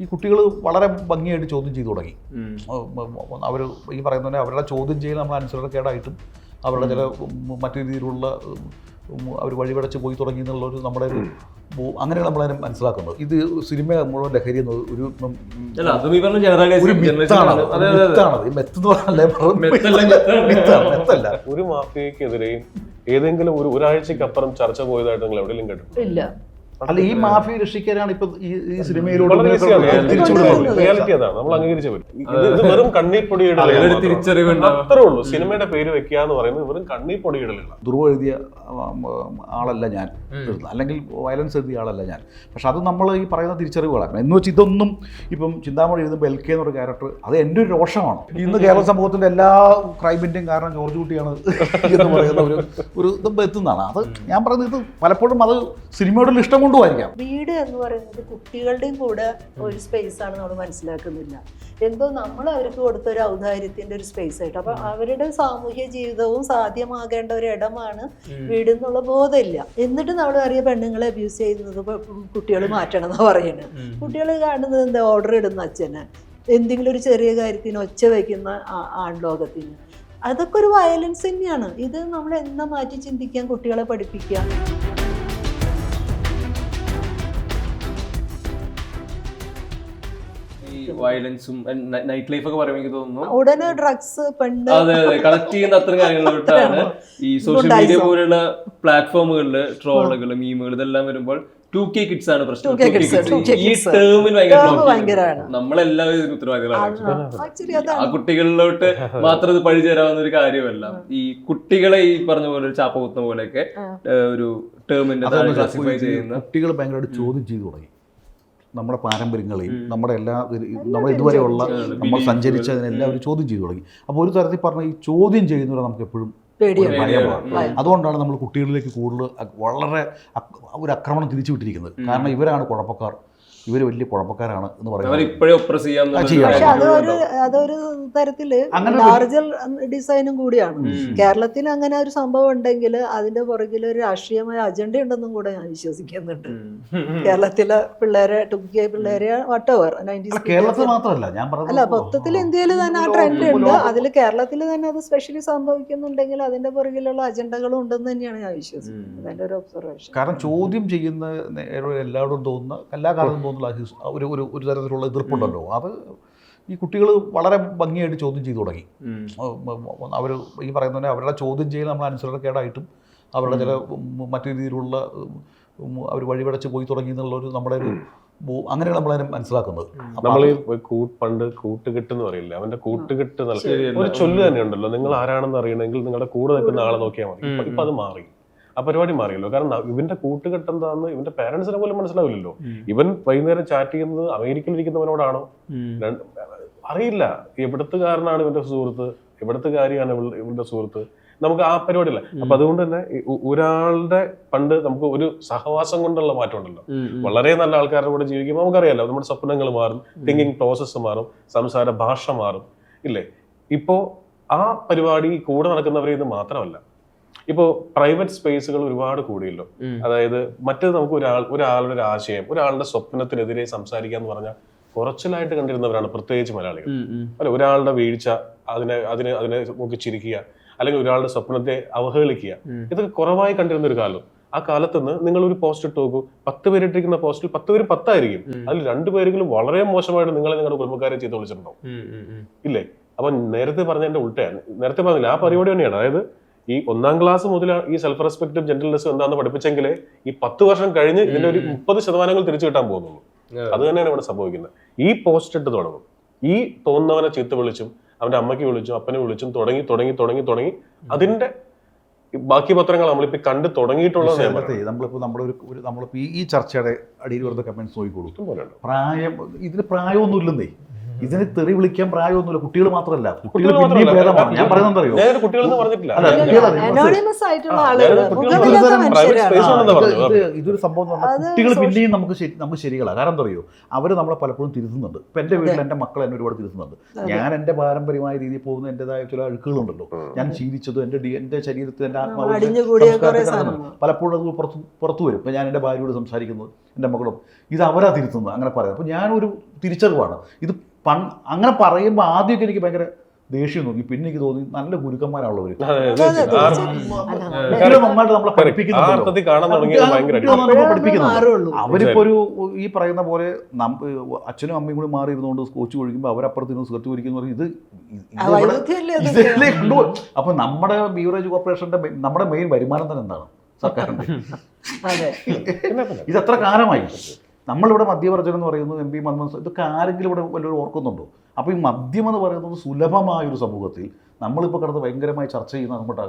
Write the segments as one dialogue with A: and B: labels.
A: ഈ കുട്ടികൾ വളരെ ഭംഗിയായിട്ട് ചോദ്യം ചെയ്തു തുടങ്ങി. അവർ ഈ പറയുന്ന പോലെ അവരുടെ ചോദ്യം ചെയ്യൽ നമ്മൾ അനുസരണക്കേടായിട്ടും അവരുടെ ചില മറ്റു രീതിയിലുള്ള അവർ വഴിപടച്ച് പോയി തുടങ്ങി എന്നുള്ളൊരു നമ്മുടെ ഒരു അങ്ങനെയാണ് നമ്മളതിനെ മനസ്സിലാക്കുന്നത്. ഇത് സിനിമ മുഴുവൻ ലഹരി എന്നത് ഒരു മെത്തല്ല.
B: ഒരു മാഫിയക്കെതിരെയും ഏതെങ്കിലും ഒരാഴ്ചക്കപ്പുറം ചർച്ച പോയതായിട്ട് നിങ്ങൾ എവിടെയെങ്കിലും കേട്ടിട്ടില്ല?
A: അല്ല, ഈ മാഫിയ രക്ഷിക്കാനാണ് ഇപ്പൊ ഈ സിനിമയിലൂടെ
B: റിയാലിറ്റി അതാണ്, നമ്മൾ അംഗീകരിച്ചു പറ്റും. ഇത് വെറും കണ്ണീപ്പൊടിയിടലാണ്, തിരിച്ചറിവുണ്ട്, അത്രേ ഉള്ളൂ. സിനിമയുടെ പേര് വെക്കുക എന്ന് പറയുന്നത് വെറും കണ്ണീപ്പൊടിയിടലാണ്.
A: ദുർവ എഴുതിയ ആളല്ല ഞാൻ, അല്ലെങ്കിൽ വയലൻസ് എഴുതിയ ആളല്ല ഞാൻ. പക്ഷെ അത് നമ്മൾ ഈ പറയുന്ന തിരിച്ചറിവുകളാണ്. എന്ന് വെച്ചാൽ ഇതൊന്നും ഇപ്പം ചിന്താമണി എഴുതുമ്പോൾ LK എന്നൊരു ക്യാരക്ടർ, അത് എൻ്റെ ഒരു രോഷമാണ്. ഇന്ന് കേരള സമൂഹത്തിൻ്റെ എല്ലാ ക്രൈമിൻ്റെയും കാരണം ജോർജ് കുട്ടിയാണ് എന്ന് പറയുന്ന ഒരു ഇതും എത്തുന്നതാണ്. അത് ഞാൻ പറയുന്നത് ഇത് പലപ്പോഴും അത് സിനിമയോടുള്ള ഇഷ്ടം കൊണ്ടുമായിരിക്കാം.
C: വീട് എന്ന് പറയുന്നത് കുട്ടികളുടെയും കൂടെ ഒരു സ്പേസ് ആണ് നമ്മൾ മനസ്സിലാക്കുന്നില്ല. എന്തോ നമ്മൾ അവർക്ക് കൊടുത്ത ഒരു ഔദാര്യത്തിന്റെ ഒരു സ്പേസ് ആയിട്ട്. അപ്പൊ അവരുടെ സാമൂഹ്യ ജീവിതവും സാധ്യമാകേണ്ട ഒരു ഇടമാണ് വീട് എന്നുള്ള ബോധമില്ല. എന്നിട്ട് നമ്മൾ അറിയ പെണ്ണുങ്ങളെ അബ്യൂസ് ചെയ്യുന്നത് കുട്ടികൾ മാറ്റണം എന്നാ പറയുന്നത്. കുട്ടികൾ കാണുന്നത് എന്താ, ഓർഡർ ഇടുന്ന അച്ഛന്, എന്തെങ്കിലും ഒരു ചെറിയ കാര്യത്തിന് ഒച്ച വയ്ക്കുന്ന ആൺലോകത്തിന്, അതൊക്കെ ഒരു വയലൻസ് തന്നെയാണ്. ഇത് നമ്മൾ എന്നാ മാറ്റി ചിന്തിക്കാൻ, കുട്ടികളെ പഠിപ്പിക്കുക.
D: വയലൻസും നൈറ്റ് ലൈഫ് ഒക്കെ പറയുമ്പോൾ എനിക്ക് തോന്നുന്നു
C: ഉടനെ ഡ്രഗ്സ്, പെണ്ണ്,
D: അതെ അതെ ചെയ്യുന്ന അത്തരം കാര്യങ്ങളിലോട്ടാണ് ഈ സോഷ്യൽ മീഡിയ പോലുള്ള പ്ലാറ്റ്ഫോമുകളില് ട്രോളുകൾ, മീമുകൾ ഇതെല്ലാം വരുമ്പോൾ 2K കിഡ്സ് ആണ് പ്രശ്നം. ഈ ടേമിന് ഭയങ്കര നമ്മളെല്ലാവരും ഉത്തരവാദികളാണ്. ആ കുട്ടികളിലോട്ട് മാത്രം ഇത് പഴി ചേരാവുന്ന ഒരു കാര്യമല്ല. ഈ കുട്ടികളെ ഈ പറഞ്ഞ പോലെ ചാപ്പ കുത്തുന്ന പോലെയൊക്കെ ഒരു ടേമിന്റെ ക്ലാസിഫൈ ചെയ്യുന്ന
A: കുട്ടികൾ ഭയങ്കരമായിട്ട് ചോദ്യം ചെയ്തു തുടങ്ങി. നമ്മുടെ പാരമ്പര്യങ്ങളെയും നമ്മുടെ നമ്മൾ ഇതുവരെയുള്ള നമ്മൾ സഞ്ചരിച്ചതിനെല്ലാം അവർ ചോദ്യം ചെയ്തു തുടങ്ങി. അപ്പോൾ ഒരു തരത്തിൽ പറഞ്ഞാൽ ഈ ചോദ്യം ചെയ്യുന്നവരെ നമുക്ക് എപ്പോഴും ഭയമാണ്. അതുകൊണ്ടാണ് നമ്മൾ കുട്ടികളിലേക്ക് കൂടുതൽ വളരെ ഒരു ആക്രമണം തിരിച്ചു വിട്ടിരിക്കുന്നത്. കാരണം ഇവരാണ് കുഴപ്പക്കാർ, ഇവര് വലിയ കുഴപ്പക്കാരാണ് എന്ന്
C: പറയുന്നത്. അതൊരു തരത്തില് ലാർജർ ഡിസൈനും കൂടിയാണ്. കേരളത്തിൽ അങ്ങനെ ഒരു സംഭവം ഉണ്ടെങ്കിൽ അതിന്റെ പുറകിൽ ഒരു രാഷ്ട്രീയമായ അജണ്ട ഉണ്ടെന്നും കൂടെ ഞാൻ വിശ്വസിക്കുന്നുണ്ട്. കേരളത്തിലെ പിള്ളേരെ, 2K പിള്ളേരെ, വട്ടവർ 90s,
A: കേരളത്തിൽ മാത്രമല്ല ഞാൻ
C: അല്ല, മൊത്തത്തിൽ ഇന്ത്യയിൽ തന്നെ ആ ട്രെൻഡ് ഉണ്ട്. അതിൽ കേരളത്തിൽ തന്നെ അത് സ്പെഷ്യലി സംഭവിക്കുന്നുണ്ടെങ്കിൽ അതിന്റെ പുറകിലുള്ള അജണ്ടകളും ഉണ്ടെന്ന് തന്നെയാണ് ഞാൻ വിശ്വസിക്കുന്നത്. എന്റെ ഒരു ഒബ്സർവേഷൻ.
A: കാരണം ചോദ്യം ചെയ്യുന്ന എല്ലാവരും തോന്നുന്ന എല്ലാ കാലത്തും തോന്നുന്ന ഒരു തരത്തിലുള്ള എതിർപ്പുണ്ടല്ലോ, അത് ഈ കുട്ടികൾ വളരെ ഭംഗിയായിട്ട് ചോദ്യം ചെയ്തു തുടങ്ങി. അവർ ഈ പറയുന്ന പോലെ അവരുടെ ചോദ്യം ചെയ്യൽ നമ്മൾ അനുസരണക്കേടായിട്ടും അവരുടെ ചില മറ്റു രീതിയിലുള്ള അവർ വഴിപടച്ച് പോയി തുടങ്ങി എന്നുള്ളൊരു നമ്മുടെ ഒരു അങ്ങനെയാണ് നമ്മളതിനെ മനസ്സിലാക്കുന്നത്.
B: നമ്മൾ പണ്ട് കൂട്ടുകെട്ട് എന്ന് പറയില്ല, അവന്റെ കൂട്ടുകെട്ട് ഒരു ചൊല്ല് തന്നെ ഉണ്ടല്ലോ, നിങ്ങൾ ആരാണെന്ന് അറിയണമെങ്കിൽ നിങ്ങളുടെ കൂടെ നിൽക്കുന്ന ആളെ നോക്കിയാൽ മതി. ഇപ്പൊ അത് മാറി, ആ പരിപാടി മാറിയല്ലോ. കാരണം ഇവന്റെ കൂട്ടുകെട്ട് എന്താന്ന് ഇവന്റെ പേരൻസിനെ പോലും മനസ്സിലാവില്ലല്ലോ. ഇവൻ വൈകുന്നേരം ചാറ്റ് ചെയ്യുന്നത് അമേരിക്കയിൽ ഇരിക്കുന്നവനോടാണോ അറിയില്ല. എവിടത്തുകാരനാണ് ഇവന്റെ സുഹൃത്ത്, എവിടത്തുകാരിയാണ് ഇവന്റെ സുഹൃത്ത്, നമുക്ക് ആ പരിപാടിയില്ല. അപ്പൊ അതുകൊണ്ട് തന്നെ ഒരാളുടെ പണ്ട് നമുക്ക് ഒരു സഹവാസം കൊണ്ടുള്ള മാറ്റം ഉണ്ടല്ലോ. വളരെ നല്ല ആൾക്കാരുടെ കൂടെ ജീവിക്കുമ്പോൾ നമുക്കറിയാലോ, നമ്മുടെ സ്വപ്നങ്ങൾ മാറും, തിങ്കിങ് പ്രോസസ്സ് മാറും, സംസാര ഭാഷ മാറും, ഇല്ലേ? ഇപ്പോ ആ പരിപാടി കൂടെ നടക്കുന്നവരെ ഇത് മാത്രമല്ല, ഇപ്പോൾ പ്രൈവറ്റ് സ്പേസുകൾ ഒരുപാട് കൂടിയല്ലോ. അതായത് മറ്റേത് നമുക്ക് ഒരാളുടെ ഒരു ആശയം, ഒരാളുടെ സ്വപ്നത്തിനെതിരെ സംസാരിക്കുക എന്ന് പറഞ്ഞാൽ കുറച്ചിലായിട്ട് കണ്ടിരുന്നവരാണ് പ്രത്യേകിച്ച് മലയാളികൾ. അല്ല, ഒരാളുടെ വീഴ്ച അതിനെ നോക്കി ചിരിക്കുക, അല്ലെങ്കിൽ ഒരാളുടെ സ്വപ്നത്തെ അവഹേളിക്കുക, ഇതൊക്കെ കുറവായി കണ്ടിരുന്ന ഒരു കാലം. ആ കാലത്ത് നിന്ന് നിങ്ങൾ ഒരു പോസ്റ്റ് ഇട്ട് നോക്കൂ, 10 പേരിട്ടിരിക്കുന്ന പോസ്റ്റിൽ 10 പേരും 10 ആയിരിക്കും. അതിൽ 2 പേരെങ്കിലും വളരെ മോശമായിട്ട് നിങ്ങളെ നിങ്ങളുടെ കുടുംബക്കാരെ ചെയ്ത് വിളിച്ചിട്ടുണ്ടാവും, ഇല്ലേ? അപ്പൊ നേരത്തെ പറഞ്ഞതിന്റെ ഉൾട്ടയാണ്, നേരത്തെ പറഞ്ഞില്ല, ആ പരിപാടി തന്നെയാണ്. അതായത് ഈ 1ാം ക്ലാസ് മുതൽ ഈ സെൽഫ് റെസ്പെക്റ്റും ജെന്റിൽനെസ്സും എന്താണെന്ന് പഠിപ്പിച്ചെങ്കിലേ ഈ 10 വർഷം കഴിഞ്ഞ് ഇതിന്റെ ഒരു 30% തിരിച്ചു കിട്ടാൻ പോകുന്നുള്ളൂ. അത് തന്നെയാണ് ഇവിടെ സംഭവിക്കുന്നത്. ഈ പോസ്റ്റ് ഇട്ട് തുടങ്ങും, ഈ തോന്നുന്നവനെ ചീത്ത വിളിച്ചും അവന്റെ അമ്മയ്ക്ക് വിളിച്ചും അപ്പനെ വിളിച്ചും തുടങ്ങി അതിന്റെ ബാക്കി പത്രങ്ങൾ നമ്മളിപ്പോ കണ്ടു തുടങ്ങിയിട്ടുള്ളത്.
A: നമ്മളിപ്പോ ഈ ചർച്ചയുടെ അടിയിൽ വെറുതെ കമന്റ്സ് നോക്കിക്കോളൂ. ഇതിന് പ്രായമൊന്നും ഇല്ലെന്നേ. ഇതിന് തെറി വിളിക്കാൻ പ്രായമൊന്നുമില്ല. കുട്ടികൾ മാത്രമല്ല, കുട്ടികൾ പിന്നെയും ഭേദമാണ്. ഞാൻ പറയുന്നത് അറിയോ,
B: ഞാൻ കുട്ടികളെന്ന് പറഞ്ഞിട്ടില്ല.
C: അനോണിമസ് ആയിട്ടുള്ള ആളുകൾ, മുഖമില്ലാത്ത മനുഷ്യരാണ്.
A: ഇതൊരു സംഭവം എന്ന് പറഞ്ഞാൽ കുട്ടികൾ പിന്നെയും നമുക്ക് ശരികളാണ്. കാരണം എന്താ അറിയോ, അവർ നമ്മളെ പലപ്പോഴും തിരുത്തുന്നുണ്ട്. ഇപ്പം എൻ്റെ വീട്ടിൽ എൻ്റെ മക്കൾ എന്നെ ഒരുപാട് തിരുത്തുന്നുണ്ട്. ഞാൻ എൻ്റെ പാരമ്പര്യമായ രീതിയിൽ പോകുന്ന എൻ്റെതായ ചില അഴുക്കുകളുണ്ടല്ലോ, ഞാൻ ശീലിച്ചതും എൻ്റെ ശരീരത്തിൽ എൻ്റെ ആത്മാവ് പലപ്പോഴും അത് പുറത്തു വരും. ഇപ്പം ഞാൻ എൻ്റെ ഭാര്യയോട് സംസാരിക്കുന്നത്, എൻ്റെ മക്കളും ഇത് അവരാ തിരുത്തുന്നത് അങ്ങനെ പറയാം. അപ്പോൾ ഞാനൊരു തിരിച്ചറിവാണ് ഇത്. അങ്ങനെ പറയുമ്പോൾ ആദ്യമൊക്കെ എനിക്ക് ഭയങ്കര ദേഷ്യം തോന്നി. പിന്നെ എനിക്ക് തോന്നി നല്ല ഗുരുക്കന്മാരാണുള്ളവർ. അവരിപ്പോ ഒരു ഈ പറയുന്ന പോലെ അച്ഛനും അമ്മയും കൂടി മാറി ഇരുന്നുകൊണ്ട് കോച്ച് ഒഴിക്കുമ്പോൾ അവരപ്പുറത്ത് സിഗരറ്റ് കുടിക്കുന്നു പറയും. ഇതല്ലേ കൊണ്ടുപോകും. അപ്പൊ നമ്മുടെ ബീവറേജ് കോർപ്പറേഷന്റെ നമ്മുടെ മെയിൻ വരുമാനം തന്നെ എന്താണ്? സർക്കാരിന്റെ. ഇതെത്ര കാലമായി നമ്മളിവിടെ മദ്യവർജനം എന്ന് പറയുന്നത്, MP മന്മോഹൻ, ഇതൊക്കെ ആരെങ്കിലും ഇവിടെ വല്ലവരും ഓർക്കുന്നുണ്ടോ? അപ്പോൾ ഈ മദ്യം എന്ന് പറയുന്നത് സുലഭമായൊരു സമൂഹത്തിൽ നമ്മളിപ്പോൾ കിടന്ന് ഭയങ്കരമായി ചർച്ച ചെയ്യുന്ന നമ്മുടെ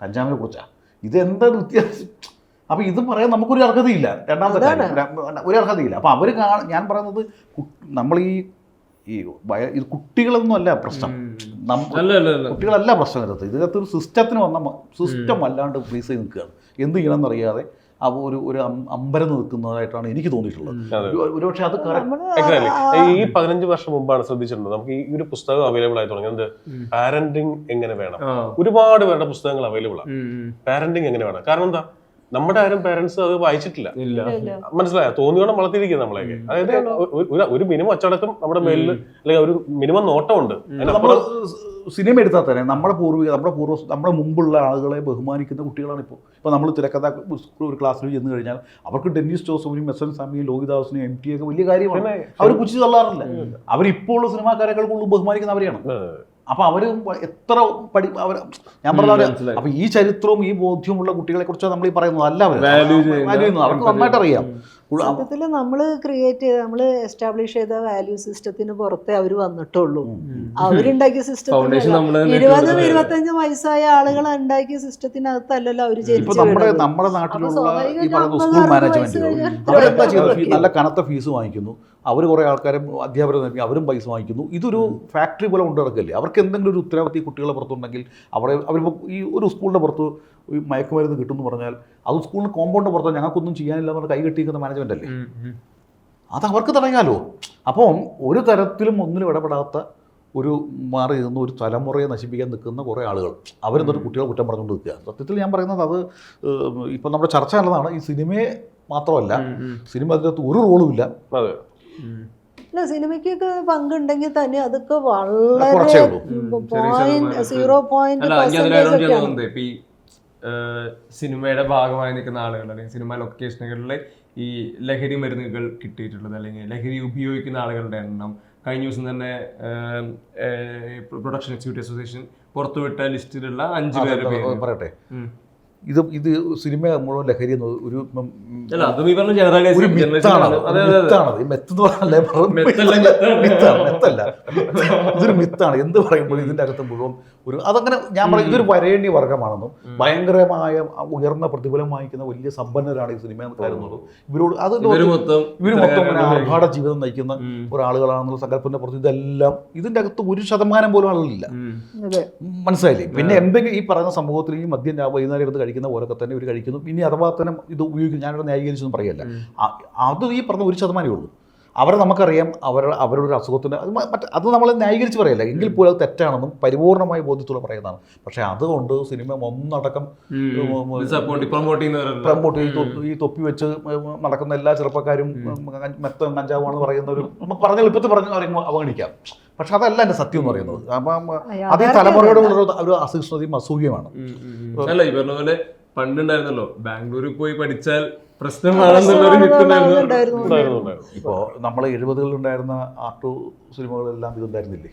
A: കഞ്ചാവിനെ കുറിച്ചാണ്. ഇതെന്താ വ്യത്യാസം? അപ്പോൾ ഇത് പറയാൻ നമുക്കൊരു അർഹതയില്ല. രണ്ടാമത്തെ കാര്യം, ഒരു അർഹതയില്ല. അപ്പോൾ അവർ ഞാൻ പറയുന്നത് നമ്മൾ ഇത് കുട്ടികളൊന്നും അല്ല പ്രശ്നം, കുട്ടികളല്ല പ്രശ്നം. ഇതിനകത്ത് ഒരു സിസ്റ്റത്തിന് വന്ന സിസ്റ്റം അല്ലാണ്ട് ഫ്രീസ് ചെയ്ത് നിൽക്കുകയാണ്. എന്ത് ചെയ്യണമെന്നറിയാതെ ഒരു അമ്പരം നിൽക്കുന്നതായിട്ടാണ് എനിക്ക് തോന്നിയിട്ടുള്ളത്. ഒരുപക്ഷെ അത്
B: ഈ 15 വർഷം മുമ്പാണ് ശ്രദ്ധിച്ചിട്ടുണ്ട്. നമുക്ക് ഈ ഒരു പുസ്തകം അവൈലബിൾ ആയി തുടങ്ങിയത് പാരന്റിങ് എങ്ങനെ വേണം. ഒരുപാട് പേരുടെ പുസ്തകങ്ങൾ അവൈലബിൾ ആണ്. പാരന്റിങ് എങ്ങനെ വേണം. കാരണം എന്താ, നമ്മുടെ ആരും പേരൻസ് അത് വായിച്ചിട്ടില്ല. മനസ്സിലായോ? തോന്നിയോണം വളർത്തിയിരിക്കുന്നത് നമ്മളെയൊക്കെ. അതായത് ഒരു മിനിമം അച്ചടക്കം നമ്മുടെ മേലിൽ, അല്ലെങ്കിൽ ഒരു മിനിമം നോട്ടമുണ്ട്.
A: സിനിമ എടുത്താൽ തന്നെ നമ്മുടെ മുമ്പുള്ള ആളുകളെ ബഹുമാനിക്കുന്ന കുട്ടികളാണ് ഇപ്പോൾ. ഇപ്പോൾ നമ്മൾ തിരക്കഥ ഒരു ക്ലാസ്സിൽ ചെന്ന് കഴിഞ്ഞാൽ അവർക്ക് ഡെന്നിസ് ജോസഫിനും SM സാമിയും ലോഹിദാസിനും MT ഒക്കെ വലിയ കാര്യമാണ്. അവർ പുച്ഛിച്ച് തള്ളാറില്ല. അവരിപ്പോൾ ഉള്ള സിനിമാക്കാരെക്കാൾ കൂടുതൽ ബഹുമാനിക്കുന്ന അവരെയാണ്. അപ്പൊ അവര് എത്ര ഞാൻ പറഞ്ഞ അപ്പൊ ഈ ചരിത്രവും ഈ ബോധ്യമുള്ള കുട്ടികളെ കുറിച്ചാണ് നമ്മൾ ഈ പറയുന്നത്. അല്ല, അവർക്ക് നന്നായിട്ട് അറിയാം.
C: സത്യത്തിൽ നമ്മൾ നമ്മൾ എസ്റ്റാബ്ലിഷ് ചെയ്ത വാല്യൂ സിസ്റ്റത്തിന് പുറത്തേ അവർ വന്നിട്ടുള്ളൂ. അവരുണ്ടാക്കിയ സിസ്റ്റത്തിന് 20-25 വയസ്സായ ആളുകൾ ഉണ്ടാക്കിയ സിസ്റ്റത്തിനകത്തല്ലല്ലോ അവര് ജനിച്ചു.
A: നമ്മുടെ നാട്ടിലുള്ള ഈ പറയുന്ന സ്കൂൾ മാനേജ്മെന്റ് നല്ല കനത്ത ഫീസ് വാങ്ങിക്കുന്നു. അവർ കുറേ ആൾക്കാരെ അധ്യാപകരെ നൽകി അവരും പൈസ വാങ്ങിക്കുന്നു. ഇതൊരു ഫാക്ടറി പോലെ കൊണ്ടു നടക്കല്ലേ. അവർക്ക് എന്തെങ്കിലും ഒരു ഉത്തരവാദിത്തം കുട്ടികളെ പുറത്തുണ്ടെങ്കിൽ അവരിപ്പോൾ ഈ ഒരു സ്കൂളിൻ്റെ പുറത്ത് മയക്കുമരുന്ന് കിട്ടുമെന്ന് പറഞ്ഞാൽ അത് സ്കൂളിന് കോമ്പൗണ്ട് പുറത്തോ ഞങ്ങൾക്കൊന്നും ചെയ്യാനില്ല എന്ന് കൈ കെട്ടിയിരിക്കുന്ന മാനേജ്മെൻ്റ് അല്ലേ. അത് അവർക്ക് തടയാലോ. അപ്പം ഒരു തരത്തിലും ഒന്നിലും ഇടപെടാത്ത ഒരു മാറി നിന്ന് ഒരു തലമുറയെ നശിപ്പിക്കാൻ നിൽക്കുന്ന കുറേ ആളുകൾ അവരെന്തൊരു കുട്ടികളെ കുറ്റം പറഞ്ഞുകൊണ്ട് നിൽക്കുക. സത്യത്തിൽ ഞാൻ പറയുന്നത് അത് ഇപ്പം നമ്മുടെ ചർച്ച നല്ലതാണ്. ഈ സിനിമയെ മാത്രമല്ല, സിനിമ അതിനകത്ത് ഒരു റോളും ഇല്ല.
C: അല്ല, സിനിമയ്ക്കൊക്കെ പങ്കുണ്ടെങ്കിൽ തന്നെ അതൊക്കെ വളരെ 0.0%.
D: സിനിമയുടെ ഭാഗമായി നിൽക്കുന്ന ആളുകൾ, അല്ലെങ്കിൽ സിനിമ ലൊക്കേഷനുകളിൽ ഈ ലഹരി മരുന്നുകൾ കിട്ടിയിട്ടുള്ളത്, അല്ലെങ്കിൽ ലഹരി ഉപയോഗിക്കുന്ന ആളുകളുടെ എണ്ണം കഴിഞ്ഞ ദിവസം തന്നെ പ്രൊഡക്ഷൻ എക്സിക്യൂട്ടീവ് അസോസിയേഷൻ പുറത്തുവിട്ട ലിസ്റ്റിലുള്ള 5 പേര്
A: പറയട്ടെ. ഇത് സിനിമ മുഴുവൻ ലഹരി ഒരു ഇതൊരു മിത്താണ്. എന്ത് പറയുമ്പോഴും ഇതിൻ്റെ അകത്ത് മുഴുവൻ അതങ്ങനെ ഞാൻ പറയും ഇതൊരു വരേണ്യ വർഗമാണെന്നും ഭയങ്കരമായ ഉയർന്ന പ്രതിഫലം വാങ്ങിക്കുന്ന വലിയ സമ്പന്നരാണ് ഈ സിനിമ കരുതുന്നത്. ഇവരോട് ഇവർ മൊത്തം ആർഭാട ജീവിതം നയിക്കുന്ന ഒരാളുകളാണെന്നുള്ള സങ്കല്പത്തിന്റെ പുറത്ത് ഇതെല്ലാം ഇതിന്റെ അകത്ത് 1% പോലും ആളുകളില്ല. മനസ്സിലായില്ലേ? പിന്നെ എന്തെങ്കിലും ഈ പറയുന്ന സമൂഹത്തിൽ ഈ മദ്യം വൈകുന്നേരം എടുത്ത് കഴിക്കുന്ന പോലൊക്കെ തന്നെ ഇവർ കഴിക്കുന്നു. ഇനി അഥവാ തന്നെ ഇത് ഉപയോഗിക്കും, ഞാനിവിടെ ന്യായീകരിച്ചൊന്നും പറയല്ല. അത് ഈ പറഞ്ഞ 1% ഉള്ളൂ. അവരെ നമുക്കറിയാം, അവരുടെ ഒരു അസുഖത്തിന് അത് നമ്മൾ ന്യായീകരിച്ച് പറയല്ല, എങ്കിൽ പോലും അത് തെറ്റാണെന്നും പരിപൂർണമായ ബോധ്യത്തോടെ പറയുന്നതാണ്. പക്ഷെ അതുകൊണ്ട് സിനിമ ഒന്നടക്കം പ്രൊമോട്ട് ഈ തൊപ്പി വെച്ച് നടക്കുന്ന എല്ലാ ചെറുപ്പക്കാരും കഞ്ചാവാണെന്ന് പറയുന്നവരും നമുക്ക് പറഞ്ഞ എളുപ്പത്തിൽ പറഞ്ഞ് അവഗണിക്കാം. പക്ഷെ അതല്ല എൻ്റെ സത്യം എന്ന് പറയുന്നത്. അപ്പം അത് ഈ തലമുറയുടെ ഒരു അസഹിഷ്ണുതയും അസൂയമാണ്.
D: അല്ല, ഈ പറഞ്ഞ പോലെ പണ്ടുണ്ടായിരുന്നല്ലോ, ബാംഗ്ലൂരിൽ പോയി പഠിച്ചാൽ
A: ഇപ്പോൾ നമ്മൾ 70-കളിൽ ഉണ്ടായിരുന്ന ആർട്ട് സിനിമകളെല്ലാം ഇതുണ്ടായിരുന്നില്ലേ?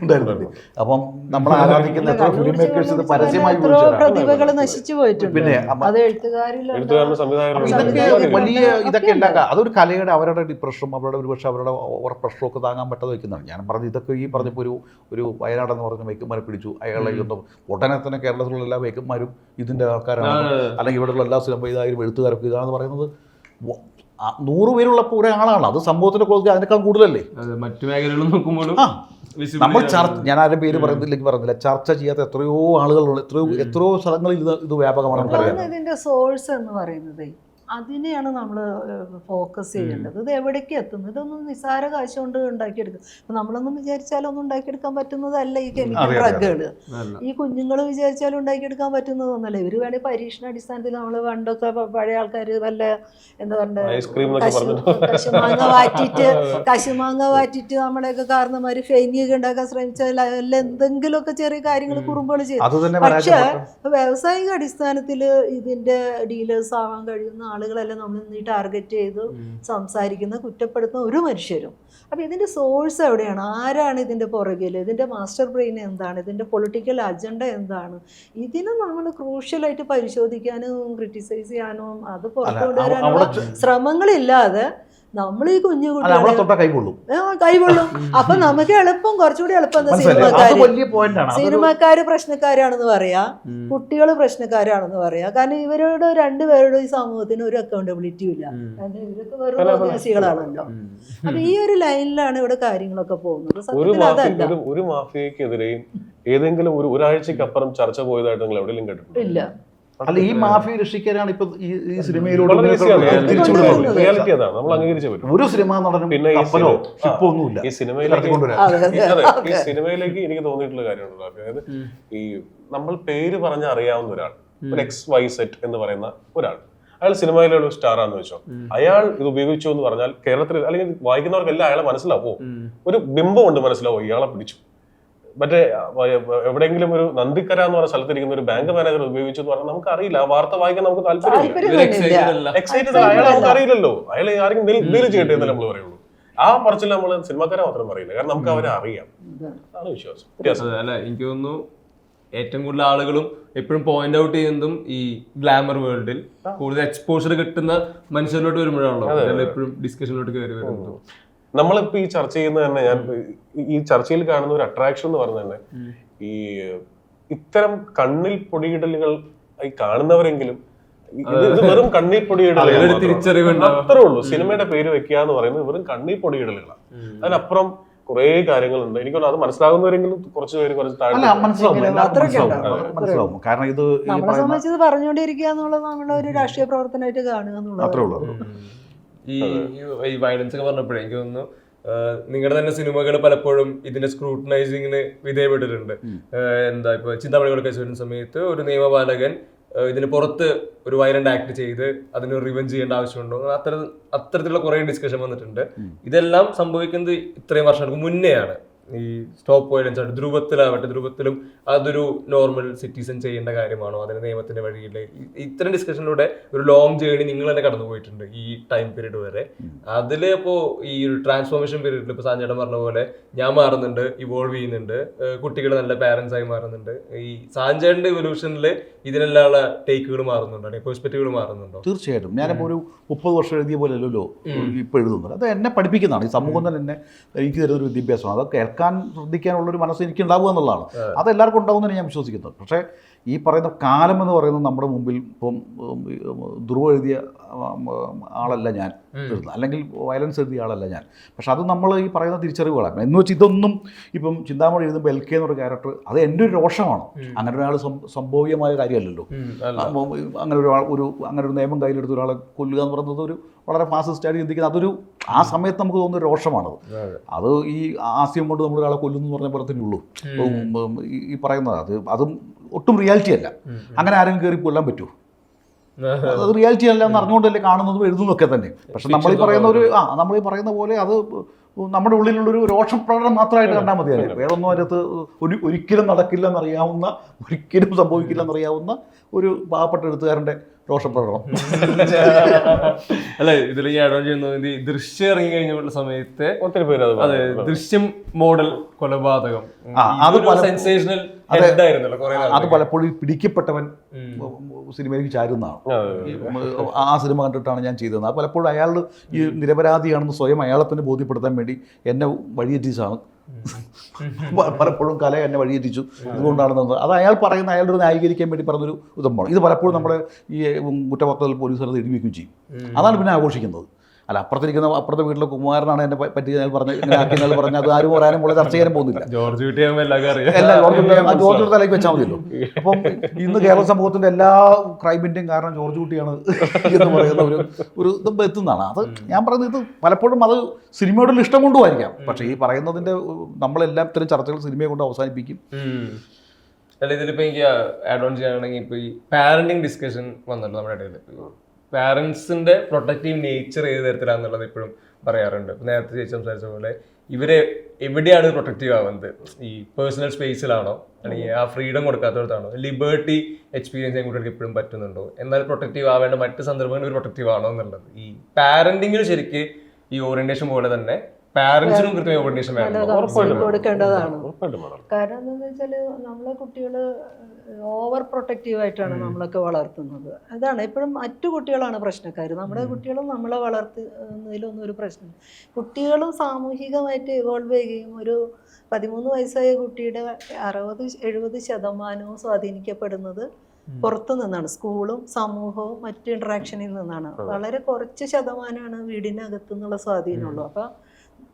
A: ഉണ്ടായിരുന്നില്ലേ? അപ്പം നമ്മൾ ആരാധിക്കുന്ന എത്ര ഫിലിം മേക്കേഴ്സ് ഇത് പരസ്യമായി
C: പ്രതിഭകൾ നശിച്ചു പോയിട്ടുണ്ട്.
A: പിന്നെ ഇതൊക്കെ വലിയ ഇതൊക്കെ ഉണ്ടാക്കുക. അതൊരു കലയുടെ അവരുടെ ഡിപ്രഷനും അവരുടെ ഒരുപക്ഷെ അവരുടെ പ്രഷറും ഒക്കെ താങ്ങാൻ പറ്റാതെ വയ്ക്കുന്നതാണ്. ഞാൻ പറഞ്ഞത് ഇതൊക്കെ ഈ പറഞ്ഞപ്പോൾ ഒരു വയനാടെന്ന് പറഞ്ഞ വൈക്കന്മാരെ പിടിച്ചു, അയാളെ ഉടനെ തന്നെ കേരളത്തിലുള്ള എല്ലാ വൈക്കന്മാരും ഇതിൻ്റെ ആൾക്കാരാണ്, അല്ലെങ്കിൽ ഇവിടെയുള്ള എല്ലാ സിനിമ ഇതായാലും എഴുത്തുകാരൊക്കെ ഇതാണെന്ന് പറയുന്നത് 100 പേരുള്ളപ്പോൾ ഒരാളാണ്, അത് സമൂഹത്തിന്റെ ക്വാളിറ്റി അതിനേക്കാൾ കൂടുതലല്ലേ.
D: മറ്റു മേഖലകൾ നോക്കുമ്പോഴും
A: നമ്മൾ ഞാൻ ആരും പേര് പറയുന്നില്ല, ചർച്ച ചെയ്യാത്ത എത്രയോ ആളുകളുള്ള എത്രയോ സ്ഥലങ്ങളിൽ ഇത് വ്യാപകമാണ്.
C: ഇതിന്റെ സോഴ്സ് എന്ന് പറയുന്നത് അതിനെയാണ് നമ്മൾ ഫോക്കസ് ചെയ്യേണ്ടത്. ഇത് എവിടേക്ക് എത്തുന്നു? ഇതൊന്നും നിസ്സാര കാശ് കൊണ്ട് ഉണ്ടാക്കിയെടുക്കും. അപ്പം നമ്മളൊന്നും വിചാരിച്ചാലൊന്നും ഉണ്ടാക്കിയെടുക്കാൻ പറ്റുന്നതല്ല ഈ കെമിക്കൽ ഡ്രഗുകൾ. ഈ കുഞ്ഞുങ്ങൾ വിചാരിച്ചാലും ഉണ്ടാക്കിയെടുക്കാൻ പറ്റുന്നതൊന്നല്ല. ഇവർ വേണമെങ്കിൽ പരീക്ഷണാടിസ്ഥാനത്തിൽ നമ്മൾ പണ്ടൊക്കെ പഴയ ആൾക്കാർ വല്ല എന്താ പറയുക കശുമാങ്ങ വാറ്റിട്ട് നമ്മുടെയൊക്കെ കാരണന്മാർ ഫെയിനിയൊക്കെ ഉണ്ടാക്കാൻ ശ്രമിച്ചാൽ അല്ല എന്തെങ്കിലുമൊക്കെ ചെറിയ കാര്യങ്ങൾ കുറുമ്പുകൾ ചെയ്യും. പക്ഷേ വ്യാവസായിക അടിസ്ഥാനത്തിൽ ഇതിന്റെ ഡീലേഴ്സ് ആവാൻ കഴിയുന്ന ആളുകളെല്ലാം നമ്മൾ ഇന്ന് ടാർഗറ്റ് ചെയ്ത് സംസാരിക്കുന്ന കുറ്റപ്പെടുത്തുന്ന ഒരു മനുഷ്യരും. അപ്പോൾ ഇതിൻ്റെ സോഴ്സ് എവിടെയാണ്? ആരാണ് ഇതിൻ്റെ പുറകിൽ? ഇതിൻ്റെ മാസ്റ്റർ ബ്രെയിൻ എന്താണ്? ഇതിൻ്റെ പൊളിറ്റിക്കൽ അജണ്ട എന്താണ്? ഇതിനെ നമ്മൾ ക്രൂഷ്യലായിട്ട് പരിശോധിക്കാനും ക്രിട്ടിസൈസ് ചെയ്യാനും അത് പുറത്തു കൊണ്ടുവരാനുള്ള ശ്രമങ്ങളില്ലാതെ നമ്മൾ ഈ കുഞ്ഞു കൈകൊള്ളും. അപ്പൊ നമുക്ക് എളുപ്പം, കുറച്ചുകൂടി എളുപ്പം സിനിമക്കാര് പ്രശ്നക്കാരാണെന്ന് പറയാ, കുട്ടികൾ പ്രശ്നക്കാരാണെന്ന് പറയാ. കാരണം ഇവരോട് രണ്ടുപേരുടെ ഈ സമൂഹത്തിന് ഒരു അക്കൗണ്ടബിലിറ്റി ഇല്ല. കാരണം ഇവരൊക്കെ വെറും അവകാശികളാണല്ലോ. അപ്പൊ ഈ ഒരു ലൈനിലാണ് ഇവിടെ കാര്യങ്ങളൊക്കെ പോകുന്നത്. സത്യത്തിൽ അതല്ല.
B: ഒരു മാഫിയക്കെതിരെയും ഏതെങ്കിലും ഒരാഴ്ചക്കപ്പുറം ചർച്ച പോയതായിട്ട് നിങ്ങൾ എവിടെയെങ്കിലും കേട്ടിട്ടുണ്ടോ?
C: ഇല്ല.
A: അല്ല, ഈ മാഫിയ രക്ഷിക്കാനാണ് ഇപ്പൊ ഈ സിനിമയിലൂടെ ഒരു സിനിമ നടനും പിന്നെ ഷിപ്പോ ഒന്നുമില്ല.
B: ഈ സിനിമയിലേക്ക് എനിക്ക് തോന്നിയിട്ടുള്ള കാര്യമുണ്ടല്ലോ, അതായത് ഈ നമ്മൾ പേര് പറഞ്ഞ അറിയാവുന്ന ഒരാൾ, ഒരു XYZ എന്ന് പറയുന്ന ഒരാൾ, അയാൾ സിനിമയിലുള്ള ഒരു സ്റ്റാർ ആണെന്ന് വെച്ചോ, അയാൾ ഇത് ഉപയോഗിച്ചു എന്ന് പറഞ്ഞാൽ കേരളത്തിൽ അല്ലെങ്കിൽ വായിക്കുന്നവർക്കെല്ലാം അയാളെ മനസ്സിലാവോ, ഒരു ബിംബം ഉണ്ട്, മനസ്സിലാവോ ഇയാളെ പിടിച്ചു. മറ്റേ എവിടെയെങ്കിലും ഒരു നന്ദിക്കര എന്ന് പറഞ്ഞ സ്ഥലത്തിരിക്കുന്ന ഒരു ബാങ്ക് മാനേജർ ഉപയോഗിച്ചു എന്ന് പറഞ്ഞാൽ നമുക്ക് അറിയില്ല. ആ വാർത്ത വായിക്കാൻ നമുക്ക് താല്പര്യമില്ല. എക്സൈറ്റഡ് അയാളെ നമുക്ക് അറിയില്ലല്ലോ, അയാളെ ആരെങ്കിലും എന്തെങ്കിലും ചെയ്യട്ടെ എന്നല്ലേ നമ്മൾ പറയുള്ളൂ. ആ പറച്ചിൽ നമ്മൾ സിനിമാക്കാരെ മാത്രം പറയില്ല, കാരണം നമുക്ക് അവരെ അറിയാം. അതാണ് വിശ്വാസം.
D: അല്ല, എനിക്ക് തോന്നുന്നു ഏറ്റവും കൂടുതൽ ആളുകളും എപ്പോഴും പോയിന്റ് ഔട്ട് ചെയ്യുന്നതും ഈ ഗ്ലാമർ വേൾഡിൽ കൂടുതൽ എക്സ്പോഷർ കിട്ടുന്ന മനുഷ്യരിലോട്ട് വരുമ്പോഴാണല്ലോ എപ്പോഴും ഡിസ്കഷനിലോട്ട് കയറി വരുന്നത്.
B: നമ്മളിപ്പോ ഈ ചർച്ച ചെയ്യുന്നത് തന്നെ, ഞാൻ ഈ ചർച്ചയിൽ കാണുന്ന ഒരു അട്രാക്ഷൻ എന്ന് പറഞ്ഞ തന്നെ ഈ ഇത്തരം കണ്ണിൽ പൊടിയിടലുകൾ ഈ കാണുന്നവരെങ്കിലും ഇത് വെറും കണ്ണിൽ പൊടിയിടലുകൾ അത്രേ ഉള്ളൂ. സിനിമയുടെ പേര് വെക്കുക എന്ന് പറയുന്നത് വെറും കണ്ണിൽ പൊടിയിടലുകളാണ്. അതിനപ്പുറം കുറെ കാര്യങ്ങളുണ്ട്. എനിക്കൊന്നും അത് മനസ്സിലാകുന്നവരെങ്കിലും കുറച്ച് പേര് കുറച്ച്
A: മനസ്സിലാവും. കാരണം ഇത്
C: നമ്മളെ സംബന്ധിച്ച് പറഞ്ഞുകൊണ്ടിരിക്കുക എന്നുള്ളത് നമ്മുടെ ഒരു രാഷ്ട്രീയ പ്രവർത്തനമായിട്ട് കാണുക എന്നുള്ളത്.
D: ഈ വയലൻസ് ഒക്കെ പറഞ്ഞപ്പോഴേ എനിക്ക് തോന്നുന്നു നിങ്ങളുടെ തന്നെ സിനിമകൾ പലപ്പോഴും ഇതിന്റെ സ്ക്രൂട്ടനൈസിങ്ങിന് വിധേയപ്പെട്ടിട്ടുണ്ട്. എന്താ ഇപ്പൊ ചിന്താമണികൾ കേസ് വരുന്ന സമയത്ത് ഒരു നിയമപാലകൻ ഇതിന് പുറത്ത് ഒരു വയലന്റ് ആക്ട് ചെയ്ത് അതിന് റിവെഞ്ച് ചെയ്യേണ്ട ആവശ്യമുണ്ടോ, അത്തരത്തിലുള്ള കുറെ ഡിസ്കഷൻ വന്നിട്ടുണ്ട്. ഇതെല്ലാം സംഭവിക്കുന്നത് ഇത്രയും വർഷങ്ങൾക്ക് മുന്നെയാണ്. ഈ സ്റ്റോപ്പ് വയലൻസ് ആയിട്ട് ധ്രുവത്തിലും അതൊരു നോർമൽ സിറ്റിസൺ ചെയ്യേണ്ട കാര്യമാണോ, അതിന് നിയമത്തിന്റെ വഴിയിൽ ഇത്തരം ഡിസ്കഷനിലൂടെ ഒരു ലോങ് ജേർണി നിങ്ങൾ തന്നെ കടന്നു പോയിട്ടുണ്ട് ഈ ടൈം പീരീഡ് വരെ. അതിൽ ഇപ്പോൾ ഈ ഒരു ട്രാൻസ്ഫോർമേഷൻ പീരീഡിൽ ഇപ്പോൾ സാഞ്ചേട്ടൻ പറഞ്ഞ പോലെ ഞാൻ മാറുന്നുണ്ട്, ഇവോൾവ് ചെയ്യുന്നുണ്ട്, കുട്ടികൾ നല്ല പാരന്റ്സ് ആയി മാറുന്നുണ്ട്. ഈ സാഞ്ചേട്ടന്റെ ഇവല്യൂഷനിൽ ഇതിനെല്ലാം ടേക്കുകൾ മാറുന്നുണ്ടോ, പെർസ്പെക്റ്റീവുകൾ മാറുന്നുണ്ടോ?
A: തീർച്ചയായിട്ടും. ഞാനിപ്പോൾ ഒരു 30 വർഷം എഴുതിയ പോലെ അല്ലല്ലോ ഇപ്പോൾ എഴുതുന്നത്. അത് എന്നെ പഠിപ്പിക്കുന്നതാണ്. ഈ സമൂഹം തന്നെ എന്നെ എനിക്ക് തരുന്നൊരു വിദ്യാഭ്യാസമാണ്. അത് കേൾക്കാൻ ശ്രദ്ധിക്കാനുള്ളൊരു മനസ്സ് എനിക്ക് ഉണ്ടാവുക എന്നുള്ളതാണ്. അത് എല്ലാവർക്കും ഉണ്ടാവുമെന്നാണ് ഞാൻ വിശ്വസിക്കുന്നത്. പക്ഷേ ഈ പറയുന്ന കാലം എന്ന് പറയുന്നത് നമ്മുടെ മുമ്പിൽ ഇപ്പം ധ്രുവ എഴുതിയ ആളല്ല ഞാൻ എഴുതുന്നത്, അല്ലെങ്കിൽ വയലൻസ് എഴുതിയ ആളല്ല ഞാൻ. പക്ഷെ അത് നമ്മൾ ഈ പറയുന്ന തിരിച്ചറിവുകളാണ്. എന്ന് വെച്ച് ഇതൊന്നും ഇപ്പം ചിന്താമണി എഴുതുമ്പോൾ LK എന്നൊരു ക്യാരക്ടർ അത് എൻ്റെ ഒരു രോഷമാണ്. അങ്ങനെ ഒരാൾ സംഭവ്യമായ കാര്യമല്ലല്ലോ. അങ്ങനെ ഒരു നിയമം കയ്യിലെടുത്ത് ഒരാളെ കൊല്ലുക എന്ന് പറയുന്നത് ഒരു വളരെ ഫാസിസ്റ്റായിട്ട് ചിന്തിക്കുന്നത് അതൊരു ആ സമയത്ത് നമുക്ക് തോന്നുന്ന രോഷമാണത്. അത് ഈ ആശയം കൊണ്ട് നമ്മൾ ഒരാളെ കൊല്ലുന്നു എന്ന് പറഞ്ഞ പോലെ തന്നെ ഉള്ളൂ ഈ പറയുന്നത്. അതും ഒട്ടും റിയാലിറ്റി അല്ല. അങ്ങനെ ആരെങ്കിലും കയറി കൊല്ലാൻ പറ്റുമോ? അത് റിയാലിറ്റി അല്ല എന്ന് അറിഞ്ഞുകൊണ്ടല്ലേ കാണുന്നതും എഴുതുന്നതൊക്കെ തന്നെ. പക്ഷെ നമ്മളീ പറയുന്ന പോലെ അത് നമ്മുടെ ഉള്ളിലുള്ളൊരു രോഷപ്രകടനം മാത്രമായിട്ട് കണ്ടാൽ മതിയല്ലേ. വേറൊന്നും അതിനകത്ത് ഒരിക്കലും നടക്കില്ലെന്നറിയാവുന്ന, ഒരിക്കലും സംഭവിക്കില്ലെന്നറിയാവുന്ന ഒരു പാവപ്പെട്ട എഴുത്തുകാരൻ്റെ രോഷപ്രകടനം.
D: അല്ല, ഇതിൽ ഈ ആഡ് ഓൺ ചെയ്യുന്നത് ദൃശ്യം ഇറങ്ങി കഴിഞ്ഞ സമയത്ത് ഒത്തിരി പേര് അതെ ദൃശ്യം മോഡൽ കൊലപാതകം സെൻസേഷണൽ
A: അത് പലപ്പോഴും പിടിക്കപ്പെട്ടവൻ സിനിമയിലേക്ക് ചാരുന്നതാണ്. ആ സിനിമ കണ്ടിട്ടാണ് ഞാൻ ചെയ്തത്. അത് പലപ്പോഴും അയാൾ ഈ നിരപരാധിയാണെന്ന് സ്വയം അയാളെ തന്നെ ബോധ്യപ്പെടുത്താൻ വേണ്ടി എന്നെ വഴിയെറ്റിച്ചാണ്. പലപ്പോഴും കല എന്നെ വഴിയെറ്റിച്ചു, ഇതുകൊണ്ടാണെന്നത് അത് അയാൾ പറയുന്ന അയാളുടെ ന്യായീകരിക്കാൻ വേണ്ടി പറഞ്ഞൊരു ഇതമാണ്. ഇത് പലപ്പോഴും നമ്മുടെ ഈ കുറ്റപത്രത്തിൽ പോലീസുകാർ എഴുതി വയ്ക്കുകയും ചെയ്യും. അതാണ് പിന്നെ ആഘോഷിക്കുന്നത്. അല്ല അപ്പുറത്തെ വീട്ടിലെ കുമാരനാണ് എന്നെ പറ്റി ഞാൻ പറഞ്ഞത് ഇങ്ങനെ ആക്കിയെന്നാൽ പറഞ്ഞാൽ അത് ആരും പറയാനും പോലെ ചർച്ച ചെയ്യാനും പോകുന്നില്ല.
B: ജോർജ് കുട്ടിയാകുമ്പോൾ എല്ലാവർക്കും
A: എല്ലാം ജോർജ് തലയ്ക്ക് വെച്ചാൽ മതിയല്ലോ. അപ്പം ഇന്ന് കേരള സമൂഹത്തിന്റെ എല്ലാ ക്രൈമിന്റെയും കാരണം ജോർജ് കുട്ടിയാണ് എന്ന് പറയുന്ന ഒരു ഇത് എത്തുന്നതാണ്. അത് ഞാൻ പറയുന്നത് ഇത് പലപ്പോഴും അത് സിനിമയോടുള്ള ഇഷ്ടം കൊണ്ടുമായിരിക്കാം. പക്ഷേ ഈ പറയുന്നതിന്റെ നമ്മളെല്ലാം ഇത്തരം ചർച്ചകൾ സിനിമയെ കൊണ്ട് അവസാനിപ്പിക്കും.
D: അല്ല, ഇതിലിപ്പോൾ എനിക്ക് ആഡ് ഓൺ ചെയ്യുകയാണെങ്കിൽ ഇപ്പോൾ ഈ പാരന്റിങ് ഡിസ്കഷൻ വന്നല്ലോ നമ്മുടെ ഇടയിൽ. പാരൻസിന്റെ പ്രൊട്ടക്റ്റീവ് നേച്ചർ ഏത് തരത്തിലാണെന്നുള്ളത് ഇപ്പോഴും പറയാറുണ്ട്. നേരത്തെ ചേച്ചി സംസാരിച്ച പോലെ ഇവരെ എവിടെയാണ് പ്രൊട്ടക്റ്റീവ് ആവുന്നത്? ഈ പേഴ്സണൽ സ്പേസിലാണോ, അല്ലെങ്കിൽ ആ ഫ്രീഡം കൊടുക്കാത്തടത്താണോ, ലിബർട്ടി എക്സ്പീരിയൻസ് ചെയ്യാൻ കുട്ടികൾക്ക് എപ്പോഴും പറ്റുന്നുണ്ടോ, എന്നാൽ പ്രൊട്ടക്റ്റീവ് ആവേണ്ട മറ്റ് സന്ദർഭങ്ങളിൽ ഇവർ പ്രൊട്ടക്റ്റീവ് ആണോ എന്നുള്ളത്. ഈ പാരന്റിങ്ങിൽ ശരിക്ക് ഈ ഓറിയന്റേഷൻ പോലെ തന്നെ പാരന്റ്സിനും കൃത്യമായ ഓറിയന്റേഷൻ
C: കൊടുക്കേണ്ടതാണ്. കാരണം എന്താണെന്ന് വെച്ചാൽ നമ്മളെ കുട്ടികൾ ഓവർ പ്രൊട്ടക്റ്റീവ് ആയിട്ടാണ് നമ്മളൊക്കെ വളർത്തുന്നത്. അതാണ് എപ്പോഴും മറ്റു കുട്ടികളാണ് പ്രശ്നക്കാർ. നമ്മുടെ കുട്ടികളും നമ്മളെ വളർത്തുന്നതിലൊന്നും ഒരു പ്രശ്നം. കുട്ടികളും സാമൂഹികമായിട്ട് ഇവോൾവ് ചെയ്യുകയും ഒരു 13 വയസ്സായ കുട്ടിയുടെ 60-70% സ്വാധീനിക്കപ്പെടുന്നത് പുറത്തു നിന്നാണ്. സ്കൂളും സമൂഹവും മറ്റ് ഇന്ററാക്ഷനിൽ നിന്നാണ്. വളരെ കുറച്ച് ശതമാനമാണ് വീടിനകത്തു നിന്നുള്ള സ്വാധീനമുള്ളൂ. അപ്പം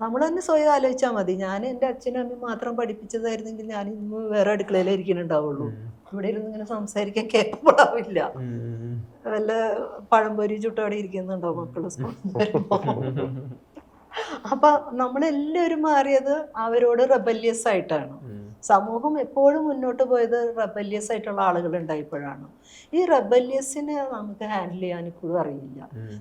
C: നമ്മൾ തന്നെ സ്വയം ആലോചിച്ചാൽ മതി. ഞാൻ എൻ്റെ അച്ഛനും അമ്മയും മാത്രം പഠിപ്പിച്ചതായിരുന്നെങ്കിൽ ഞാൻ ഇന്ന് വേറെ അടുക്കളയിലിരിക്കുന്നുണ്ടാവുള്ളൂ. ഇവിടെ ഇരുന്ന് ഇങ്ങനെ സംസാരിക്കാൻ കേപ്പബിൾ ആവില്ല. വല്ല പഴംപൊരി ചുട്ടവിടെ ഇരിക്കുന്നുണ്ടാവും മക്കള് സ്കൂളിൽ വരുമ്പോൾ. അപ്പൊ നമ്മളെല്ലാവരും മാറിയത് അവരോട് റെബല്യസ് ആയിട്ടാണ്. സമൂഹം എപ്പോഴും മുന്നോട്ട് പോയത് റെബല്യസ് ആയിട്ടുള്ള ആളുകൾ ഉണ്ടായപ്പോഴാണ്. ഈ റെബല്യസിനെ നമുക്ക് ഹാൻഡിൽ ചെയ്യാൻ ഇപ്പോഴും അറിയില്ല.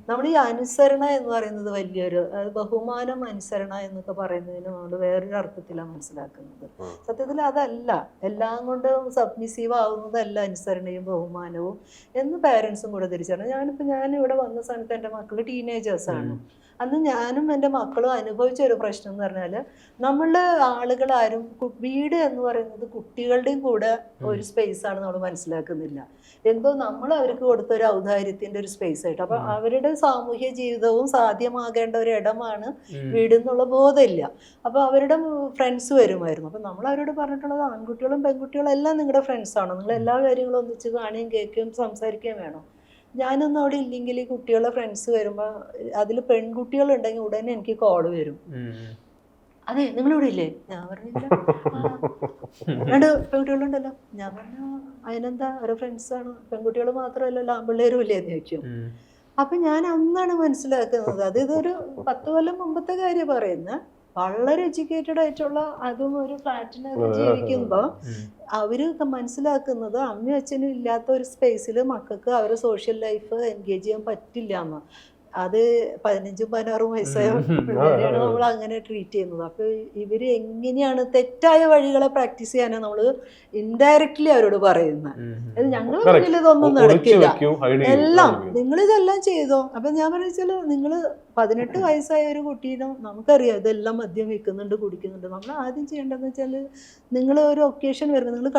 C: നമ്മൾ ഈ അനുസരണ എന്ന് പറയുന്നത് വലിയൊരു ബഹുമാനം, അനുസരണ എന്നൊക്കെ പറയുന്നതിന് നമ്മൾ വേറൊരു അർത്ഥത്തിലാണ് മനസ്സിലാക്കുന്നത്. സത്യത്തിൽ അതല്ല, എല്ലാം കൊണ്ടും സബ്മിസീവ് ആവുന്നതല്ല അനുസരണയും ബഹുമാനവും എന്ന് പാരൻസും കൂടെ തിരിച്ചറിഞ്ഞു. ഞാൻ ഇവിടെ വന്ന സമയത്ത് എൻ്റെ മക്കൾ ടീനേജേഴ്സാണ്. അന്ന് ഞാനും എൻ്റെ മക്കളും അനുഭവിച്ച ഒരു പ്രശ്നം എന്ന് പറഞ്ഞാൽ, നമ്മളുടെ ആളുകളാരും വീട് എന്ന് പറയുന്നത് കുട്ടികളുടെയും കൂടെ ഒരു സ്പേസാണ് നമ്മൾ മനസ്സിലാക്കുന്നില്ല. എന്തോ നമ്മൾ അവർക്ക് കൊടുത്ത ഒരു ഔദാര്യത്തിൻ്റെ ഒരു സ്പേസ് ആയിട്ട്. അപ്പം അവരുടെ സാമൂഹ്യ ജീവിതവും സാധ്യമാകേണ്ട ഒരു ഇടമാണ് വീട് എന്നുള്ള ബോധമില്ല. അപ്പോൾ അവരുടെ ഫ്രണ്ട്സ് വരുമായിരുന്നു. അപ്പം നമ്മൾ അവരോട് പറഞ്ഞിട്ടുള്ളത്, ആൺകുട്ടികളും പെൺകുട്ടികളും എല്ലാം നിങ്ങളുടെ ഫ്രണ്ട്സാണ്, നിങ്ങൾ എല്ലാ കാര്യങ്ങളും ഒന്നിച്ച് കാണുകയും കേൾക്കുകയും സംസാരിക്കുകയും വേണം. ഞാനൊന്നും അവിടെ ഇല്ലെങ്കിൽ ഈ കുട്ടികളെ ഫ്രണ്ട്സ് വരുമ്പോൾ അതിൽ പെൺകുട്ടികളുണ്ടെങ്കിൽ ഉടനെ എനിക്ക് കോള് വരും. അതെ, നിങ്ങളിവിടെ ഇല്ലേ? ഞാൻ പറഞ്ഞില്ല. 2 പെൺകുട്ടികളുണ്ടല്ലോ. ഞാൻ പറഞ്ഞു അതിനെന്താ, ഓരോ ഫ്രണ്ട്സാണ്, പെൺകുട്ടികൾ മാത്രമല്ലല്ലോ ആൺപിള്ളേരും ഇല്ലേ എന്ന് ചോദിക്കും. അപ്പൊ ഞാൻ അന്നാണ് മനസ്സിലാക്കുന്നത്, അത് ഇതൊരു 10 കൊല്ലം മുമ്പത്തെ കാര്യം പറയുന്നത്. വളരെ എഡ്യൂക്കേറ്റഡ് ആയിട്ടുള്ള, അതും ഒരു ഫ്ലാറ്റിനകത്ത് ജീവിക്കുമ്പോൾ അവര് മനസ്സിലാക്കുന്നത് അമ്മയും അച്ഛനും ഇല്ലാത്ത ഒരു സ്പേസിൽ മക്കൾക്ക് അവരുടെ സോഷ്യൽ ലൈഫ് എൻഗേജ് ചെയ്യാൻ പറ്റില്ല എന്ന്. അത് 15-16 വയസ്സായ പിള്ളേരെയാണ് നമ്മൾ അങ്ങനെ ട്രീറ്റ് ചെയ്യുന്നത്. അപ്പൊ ഇവര് എങ്ങനെയാണ് തെറ്റായ വഴികളെ പ്രാക്ടീസ് ചെയ്യാനാണ് നമ്മൾ ഇൻഡയറക്ട്ലി അവരോട് പറയുന്നത്. ഞങ്ങൾ മുന്നിൽ ഇതൊന്നും നടക്കില്ല, എല്ലാം നിങ്ങളിതെല്ലാം ചെയ്തോ. അപ്പൊ ഞാൻ പറഞ്ഞാൽ, നിങ്ങള് 18 വയസ്സായ ഒരു കുട്ടീനെ നമുക്കറിയാം ഇതെല്ലാം മദ്യം വെക്കുന്നുണ്ട്, കുടിക്കുന്നുണ്ട്. നമ്മൾ ആദ്യം ചെയ്യേണ്ടതെന്ന് വെച്ചാൽ, നിങ്ങൾ ഒരു ഒക്കേഷൻ വരുമ്പോൾ നിങ്ങൾ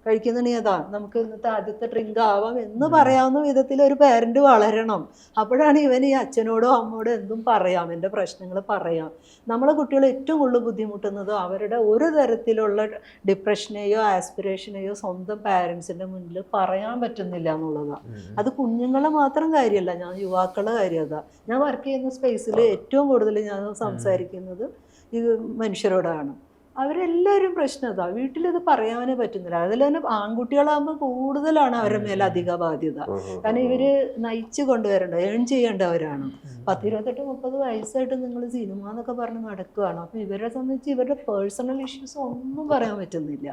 C: കഴിക്കുന്നുണ്ടെങ്കിൽ അതാ നമുക്ക് ഇന്നത്തെ ആദ്യത്തെ ഡ്രിങ്ക് ആവാം എന്ന് പറയാവുന്ന വിധത്തിൽ ഒരു പാരന്റ് വളരണം. അപ്പോഴാണ് ഇവൻ ഈ അച്ഛനോടോ അമ്മോടോ എന്തും പറയാം, എൻ്റെ പ്രശ്നങ്ങൾ പറയാം. നമ്മളെ കുട്ടികൾ ഏറ്റവും കൂടുതൽ ബുദ്ധിമുട്ടുന്നത് അവരുടെ ഒരു തരത്തിലുള്ള ഡിപ്രഷനെയോ ആസ്പിറേഷനെയോ സ്വന്തം പാരൻസിൻ്റെ മുന്നിൽ പറയാൻ പറ്റുന്നില്ല എന്നുള്ളതാണ്. അത് കുഞ്ഞുങ്ങളെ മാത്രം കാര്യമല്ല, ഞാൻ യുവാക്കളുടെ കാര്യം അതാ. ഞാൻ വർക്ക് ചെയ്യുന്ന സ്പേസിൽ ഏറ്റവും കൂടുതൽ ഞാൻ സംസാരിക്കുന്നത് ഈ മനുഷ്യരോടാണ്. അവരെല്ലാവരും പ്രശ്നം അതാ, വീട്ടിലിത് പറയാനേ പറ്റുന്നില്ല. അതിൽ തന്നെ ആൺകുട്ടികളാകുമ്പോൾ കൂടുതലാണ് അവരുടെ മേലെ അധിക ബാധ്യത. കാരണം ഇവര് നയിച്ചു കൊണ്ടുവരേണ്ട, ഏൺ ചെയ്യേണ്ടവരാണ്. 18-30 വയസ്സായിട്ട് നിങ്ങൾ സിനിമ എന്നൊക്കെ പറഞ്ഞ് നടക്കുകയാണ്. അപ്പൊ ഇവരെ സംബന്ധിച്ച് ഇവരുടെ പേഴ്സണൽ ഇഷ്യൂസ് ഒന്നും പറയാൻ പറ്റുന്നില്ല.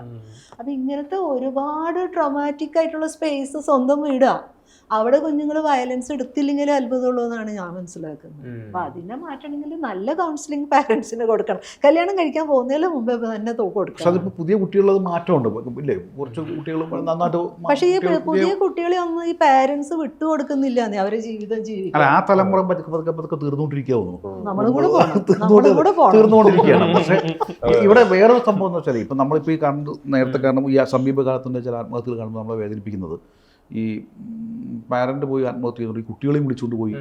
C: അപ്പൊ ഇങ്ങനത്തെ ഒരുപാട് ട്രോമാറ്റിക് ആയിട്ടുള്ള സ്പേസ് സ്വന്തം വീടാ. അവിടെ കുഞ്ഞുങ്ങൾ വയലൻസ് എടുത്തില്ലെങ്കിൽ അത്ഭുതമുള്ളൂ എന്നാണ് ഞാൻ മനസ്സിലാക്കുന്നത്. അപ്പൊ അതിനെ മാറ്റണമെങ്കിൽ നല്ല കൗൺസിലിംഗ് പാരന്റ്സിന് കൊടുക്കണം. കല്യാണം കഴിക്കാൻ പോകുന്നതിന് മുമ്പേ തന്നെ കൊടുക്കണം.
A: പക്ഷെ അതിപ്പോ പുതിയ കുട്ടികളത് മാറ്റമുണ്ട് ഇല്ലേ? കുറച്ച് കുട്ടികൾ നന്നായിട്ട്.
C: പക്ഷേ ഈ പുതിയ കുട്ടികളെ ഒന്നും ഈ പാരന്റ്സ് വിട്ടുകൊടുക്കുന്നില്ല അവരുടെ ജീവിതം ജീവിക്കാൻ.
A: ആ തലമുറ പതുക്കെ തീർന്നുകൊണ്ടിരിക്കാവുന്നു,
C: തീർന്നുകൊണ്ടിരിക്കുകയാണ്.
A: പക്ഷെ ഇവിടെ വേറൊരു സംഭവം എന്ന് വെച്ചാൽ, ഇപ്പൊ നമ്മളിപ്പോ ഈ നേരത്തെ കാരണം ഈ സമീപകാലത്തിന്റെ ചില ആത്മഹത്യകൾ കാണുമ്പോൾ നമ്മളെ വേദനിപ്പിക്കുന്നത്, ഈ പാരന്റ് പോയി ആത്മഹത്യ ചെയ്തു, ഈ കുട്ടികളെയും വിളിച്ചുകൊണ്ട് പോയി,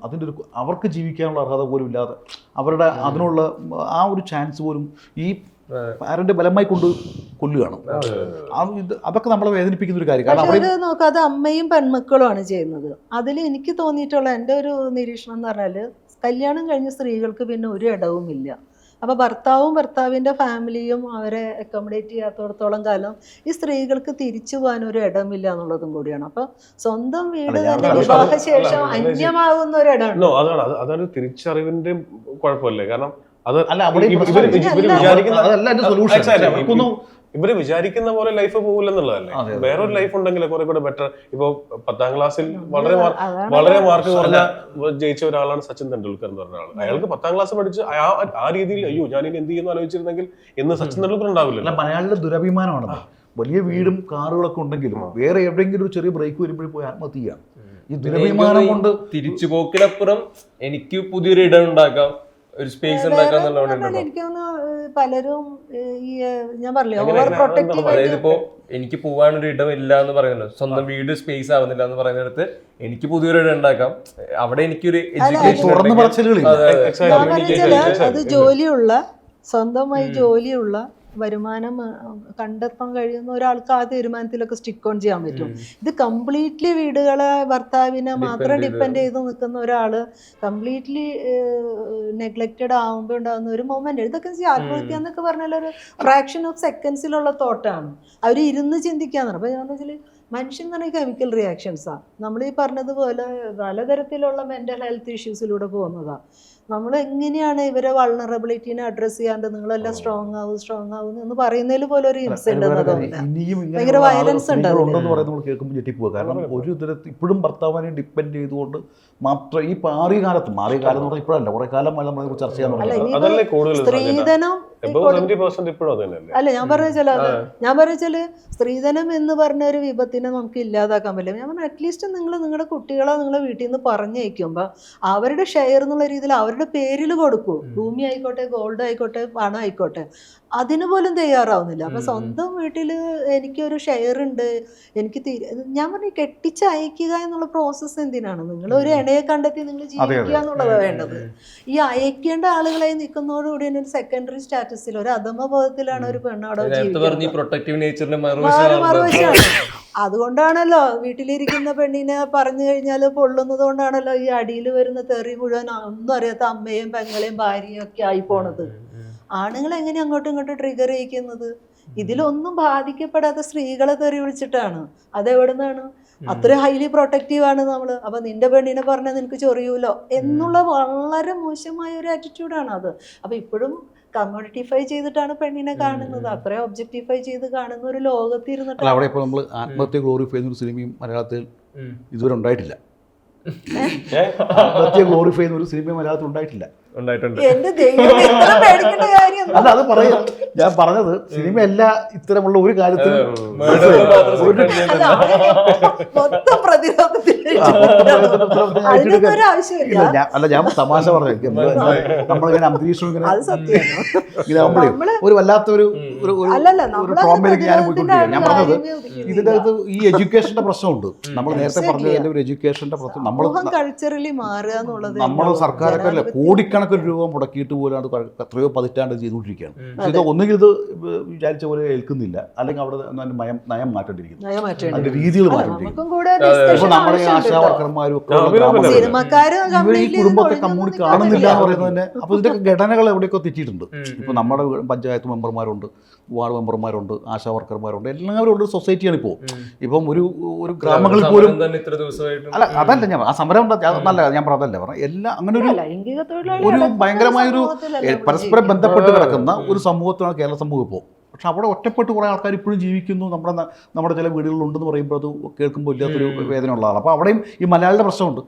A: അതിൻ്റെ ഒരു അവർക്ക് ജീവിക്കാനുള്ള അർഹത പോലും ഇല്ലാതെ അവരുടെ അതിനുള്ള ആ ഒരു ചാൻസ് പോലും ഈ പാരന്റ് ബലമായി കൊണ്ട് കൊല്ലുകയാണ്. അതൊക്കെ നമ്മളെ വേദനിപ്പിക്കുന്ന ഒരു കാര്യം. കാരണം
C: പക്ഷേ നോക്കാം, അത് അമ്മയും പെൺമക്കളുമാണ് ചെയ്യുന്നത്. അതിൽ എനിക്ക് തോന്നിയിട്ടുള്ള എൻ്റെ ഒരു നിരീക്ഷണം എന്ന് പറഞ്ഞാൽ കല്യാണം കഴിഞ്ഞ സ്ത്രീകൾക്ക് പിന്നെ ഒരു ഇടവുമില്ല. അപ്പോൾ ഭർത്താവിൻ്റെ ഫാമിലിയും അവരെ അക്കോമഡേറ്റ് ചെയ്യാത്തടത്തോളം കാലം ഈ സ്ത്രീകൾക്ക് തിരിച്ചു പോകാൻ ഒരു ഇടമില്ല എന്നുള്ളതും കൂടിയാണ്. അപ്പോൾ സ്വന്തം വീട് തന്നെ വിവാഹശേഷം അന്യമാകുന്ന ഒരു ഇടമുണ്ട്.
B: അതൊരു തിരിച്ചറിവിന്റെ കുഴപ്പമല്ലേ? കാരണം അത് ഇവര് വിചാരിക്കുന്ന പോലെ ലൈഫ് പോകില്ലെന്നുള്ളതല്ലേ. വേറൊരു ലൈഫ് ഉണ്ടെങ്കിൽ കുറെ കൂടെ ബെറ്റർ. ഇപ്പൊ 10ാം ക്ലാസ്സിൽ വളരെ മാർക്ക് കുറഞ്ഞ ജയിച്ച ഒരാളാണ് സച്ചിൻ തെണ്ടുൽക്കർ എന്ന് പറഞ്ഞ ആൾ. അയാൾക്ക് 10ാം ക്ലാസ് പഠിച്ച് ആ രീതിയിൽ അയ്യോ ഞാനിനി എന്ത് ചെയ്യുന്നു ആലോചിച്ചിരുന്നെങ്കിൽ ഇന്ന് സച്ചിൻ തെണ്ടുൽക്കർ ഉണ്ടാവില്ല.
A: മലയാളിയുടെ ദുരഭിമാനമാണ്. വലിയ വീടും കാറുകളൊക്കെ ഉണ്ടെങ്കിലും വേറെ എവിടെയെങ്കിലും ഒരു ചെറിയ ബ്രേക്ക് വരുമ്പോഴും പോയി ആത്മഹത്യ ചെയ്യാം. ഈ ദുരഭിമാനം കൊണ്ട്
D: തിരിച്ചു പോക്കിനപ്പുറം എനിക്ക് പുതിയൊരു ഇടം ഉണ്ടാക്കാം, ഒരു സ്പേസ് ഉണ്ടാക്കാന്നുള്ളതാണ്.
C: എനിക്ക് പലരും ഈ ഞാൻ പറഞ്ഞില്ലേ
D: അതായത് ഇപ്പോ എനിക്ക് പോവാനൊരു ഇടം ഇല്ല എന്ന് പറയുന്നത്, സ്വന്തം വീട് സ്പേസ് ആവുന്നില്ല എന്ന് പറയുന്നിടത്ത് എനിക്ക് പുതിയൊരു ഇടം ഉണ്ടാക്കാം. അവിടെ എനിക്കൊരു
C: അത് ജോലിയുള്ള സ്വന്തമായി ജോലിയുള്ള വരുമാനം കണ്ടെത്താൻ കഴിയുന്ന ഒരാൾക്ക് ആ തീരുമാനത്തിലൊക്കെ സ്റ്റിക്ക് ഓൺ ചെയ്യാൻ പറ്റും. ഇത് കംപ്ലീറ്റ്ലി വീടുകളെ ഭർത്താവിനെ മാത്രം ഡിപ്പെൻഡ് ചെയ്ത് നിൽക്കുന്ന ഒരാള് കംപ്ലീറ്റ്ലി നെഗ്ലക്റ്റഡ് ആകുമ്പോൾ ഉണ്ടാകുന്ന ഒരു മൊമെന്റ്. ഇതൊക്കെ ആത്മഹത്യ എന്നൊക്കെ പറഞ്ഞാൽ ഒരു ഫ്രാക്ഷൻ ഓഫ് സെക്കൻഡ്സിലുള്ള തോട്ടാണ്. അവർ ഇരുന്ന് ചിന്തിക്കാന്നാണ്. അപ്പൊ ഞാൻ വെച്ചാൽ മനുഷ്യൻ എന്ന് പറഞ്ഞാൽ കെമിക്കൽ റിയാക്ഷൻസാണ്. നമ്മൾ ഈ പറഞ്ഞതുപോലെ പലതരത്തിലുള്ള മെന്റൽ ഹെൽത്ത് ഇഷ്യൂസിലൂടെ പോകുന്നതാണ്. നമ്മൾ എങ്ങനെയാണ് ഇവരെ വൾണറബിലിറ്റീനെ അഡ്രസ് ചെയ്യാണ്ട് നിങ്ങളെല്ലാം സ്ട്രോങ് ആവും എന്ന് പറയുന്നതിൽ പോലെ ഒരു ഇൻസിഡന്റ് ഭയങ്കര വയലൻസ്
A: ഉണ്ടെന്ന് പറയുന്നത് കേൾക്കുമ്പോൾ ഞെട്ടിപ്പോവുക. കാരണം ഒരു തരത്തിൽ ഇപ്പോഴും ഭർത്താവിനെ ഡിപ്പെൻഡ് ചെയ്തുകൊണ്ട് മാത്രം ഈ മാറിയ കാലം എന്ന് പറഞ്ഞാൽ ഇപ്പോഴല്ല, കുറെ കാലം നമ്മൾ ചർച്ച ചെയ്യാൻ
C: സ്ത്രീധനം അല്ല ഞാൻ പറഞ്ഞാല് സ്ത്രീധനം എന്ന് പറഞ്ഞ ഒരു വിപത്തിനെ നമുക്ക് ഇല്ലാതാക്കാൻ പറ്റില്ല. ഞാൻ പറഞ്ഞ അറ്റ്ലീസ്റ്റ് നിങ്ങളുടെ കുട്ടികളെ നിങ്ങളെ വീട്ടിൽ നിന്ന് പറഞ്ഞയക്കുമ്പോൾ അവരുടെ ഷെയർ എന്നുള്ള രീതിയിൽ അവരുടെ പേരിൽ കൊടുക്കൂ. ഭൂമി ആയിക്കോട്ടെ, ഗോൾഡ് ആയിക്കോട്ടെ, പണം ആയിക്കോട്ടെ, അതിന് പോലും തയ്യാറാവുന്നില്ല. അപ്പൊ സ്വന്തം വീട്ടിൽ എനിക്കൊരു ഷെയർ ഉണ്ട്, എനിക്ക് ഞാൻ പറഞ്ഞു കെട്ടിച്ചയക്കുക എന്നുള്ള പ്രോസസ്സ് എന്തിനാണ്? നിങ്ങൾ ഒരു ഇണയെ കണ്ടെത്തി നിങ്ങൾ ജീവിക്കുക എന്നുള്ളതാണ് വേണ്ടത്. ഈ അയക്കേണ്ട ആളുകളായി നിൽക്കുന്നതോടുകൂടി തന്നെ ഒരു സെക്കൻഡറി സ്റ്റാറ്റസിൽ ഒരു അധമബോധത്തിലാണ് ഒരു പെണ്ണവിടെ മറുവശമാണ്. അതുകൊണ്ടാണല്ലോ വീട്ടിലിരിക്കുന്ന പെണ്ണിനെ പറഞ്ഞു കഴിഞ്ഞാൽ പൊള്ളുന്നത് കൊണ്ടാണല്ലോ ഈ അടിയിൽ വരുന്ന തെറി മുഴുവൻ ഒന്നും അറിയാത്ത അമ്മയും പെങ്ങളെയും ഭാര്യയും ഒക്കെ ആയി പോണത്. ആണുങ്ങൾ എങ്ങനെ അങ്ങോട്ടും ഇങ്ങോട്ടും ട്രിഗർ ചെയ്യിക്കുന്നത്? ഇതിലൊന്നും ബാധിക്കപ്പെടാത്ത സ്ത്രീകളെ തെറി വിളിച്ചിട്ടാണ്. അതെവിടുന്നാണ്? അത്ര ഹൈലി പ്രൊട്ടക്റ്റീവാണ് നമ്മൾ. അപ്പൊ നിന്റെ പെണ്ണിനെ പറഞ്ഞാൽ നിനക്ക് ചൊറിയൂലോ എന്നുള്ള വളരെ മോശമായ ഒരു ആറ്റിറ്റ്യൂഡാണ് അത്. അപ്പൊ ഇപ്പോഴും കമ്മോഡിറ്റിഫൈ ചെയ്തിട്ടാണ് പെണ്ണിനെ കാണുന്നത്. അത്രയും ഒബ്ജക്റ്റിഫൈ ചെയ്ത് കാണുന്ന ഒരു ലോകത്ത് ഇരുന്നിട്ട്
A: അവിടെ ഇപ്പോൾ നമ്മൾ ആത്മഹത്യ ഗ്ലോറിഫൈ ചെയ്യുന്ന ഒരു സിനിമയും മലയാളത്തിൽ ഇതുവരെ ഉണ്ടായിട്ടില്ല. ആത്മഹത്യ ഗ്ലോറിഫൈ ചെയ്യുന്ന ഒരു സിനിമയും മലയാളത്തിൽ ഉണ്ടായിട്ടില്ല. അല്ല അത് പറയാം, ഞാൻ പറഞ്ഞത് സിനിമയല്ല ഇത്തരമുള്ള ഒരു കാര്യത്തിലും അല്ല ഞാൻ തമാശ പറഞ്ഞു. നമ്മളിങ്ങനെ അന്തരീക്ഷം ഇങ്ങനെ ഒരു വല്ലാത്തൊരു ട്രോമയിലേക്ക് ഞാൻ പോയിക്കൊണ്ടിരിക്കുകയാണ്. ഞാൻ പറഞ്ഞത് ഇതിൻ്റെ അകത്ത് ഈ എഡ്യൂക്കേഷന്റെ പ്രശ്നമുണ്ട്. നമ്മൾ നേരത്തെ പറഞ്ഞതിന്റെ ഒരു എഡ്യൂക്കേഷന്റെ പ്രശ്നം. നമ്മൾ സർക്കാരൊക്കെ അല്ലേ കോടിക്കണക്കിന് രൂപ മുടക്കിയിട്ട് പോലാണ് എത്രയോ പതിറ്റാണ്ട് ചെയ്തുകൊണ്ടിരിക്കുകയാണ്. ഇത് ഒന്നുകിൽ ഇത് വിചാരിച്ച പോലെ ഏൽക്കുന്നില്ല, അല്ലെങ്കിൽ അവിടെ നയം മാറ്റേണ്ടിയിരിക്കുന്നു, അതിന്റെ രീതികൾ മാറ്റേണ്ടിയിരിക്കുന്നു. നമ്മുടെ ആശാ വർക്കർമാരും ഒക്കെ ഈ കുടുംബത്തെ കമ്മ്യൂണിറ്റി കാണുന്നില്ല എന്ന് പറയുന്നത് തന്നെ. അപ്പൊ ഇതിന്റെ ഘടനകൾ എവിടെയൊക്കെ തെറ്റിയിട്ടുണ്ട്. ഇപ്പൊ നമ്മുടെ പഞ്ചായത്ത് മെമ്പർമാരുണ്ട്, വാർഡ് മെമ്പർമാരുണ്ട്, ആശാ വർക്കർമാരുണ്ട്, എല്ലാവരും ഉണ്ട്. സൊസൈറ്റിയാണ് ഇപ്പം ഒരു ഗ്രാമങ്ങളിൽ പോലും അല്ല അതല്ല ഞാൻ ആ സമരം നല്ല ഞാൻ പറഞ്ഞതല്ല പറഞ്ഞ എല്ലാം അങ്ങനെ ഒരു ഭയങ്കരമായൊരു പരസ്പരം ബന്ധപ്പെട്ട് കിടക്കുന്ന ഒരു സമൂഹത്തിലാണ് കേരള സമൂഹം ഇപ്പോൾ. പക്ഷെ അവിടെ ഒറ്റപ്പെട്ട് കുറേ ആൾക്കാർ ഇപ്പോഴും ജീവിക്കുന്നു. നമ്മുടെ ചില വീടുകളുണ്ടെന്ന് പറയുമ്പോൾ അത് കേൾക്കുമ്പോൾ ഇല്ലാത്തൊരു വേദന ഉള്ളതാണ്. അപ്പോൾ അവിടെയും ഈ മലയാളിയുടെ പ്രശ്നമുണ്ട്.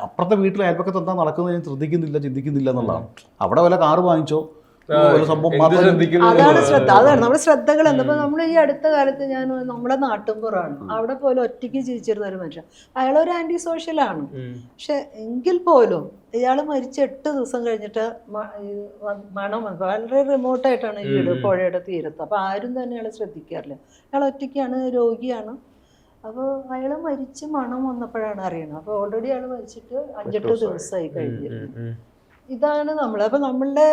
A: അപ്പുറത്തെ വീട്ടിൽ അയൽപ്പക്കത്ത് എന്താ നടക്കുന്നത് ഞാൻ ശ്രദ്ധിക്കുന്നില്ല, ചിന്തിക്കുന്നില്ല എന്നുള്ളതാണ്. അവിടെ വല്ല കാറ് വാങ്ങിച്ചോ
C: അതാണ് ശ്രദ്ധ. അതാണ് നമ്മുടെ ശ്രദ്ധകൾ. എന്നപ്പോ നമ്മൾ ഈ അടുത്ത കാലത്ത് ഞാൻ നമ്മുടെ നാട്ടുമ്പുറാണ്, അവിടെ പോലും ഒറ്റയ്ക്ക് ജീവിച്ചിരുന്ന ഒരു മനുഷ്യൻ. അയാളൊരു ആന്റി സോഷ്യലാണ്. പക്ഷെ എങ്കിൽ പോലും ഇയാൾ മരിച്ച് 8 ദിവസം കഴിഞ്ഞിട്ട് മണം വളരെ റിമോട്ടായിട്ടാണ് ഈ വീട്, പുഴയുടെ തീരത്ത്. അപ്പൊ ആരും തന്നെ അയാളെ ശ്രദ്ധിക്കാറില്ല. അയാൾ ഒറ്റയ്ക്കാണ്, രോഗിയാണ്. അപ്പോൾ അയാൾ മരിച്ച് മണം വന്നപ്പോഴാണ് അറിയണത്. അപ്പോൾ ഓൾറെഡി അയാൾ മരിച്ചിട്ട് 5-8 ദിവസമായി കഴിഞ്ഞു. ഇതാണ് നമ്മൾ. അപ്പോൾ നമ്മളുടെ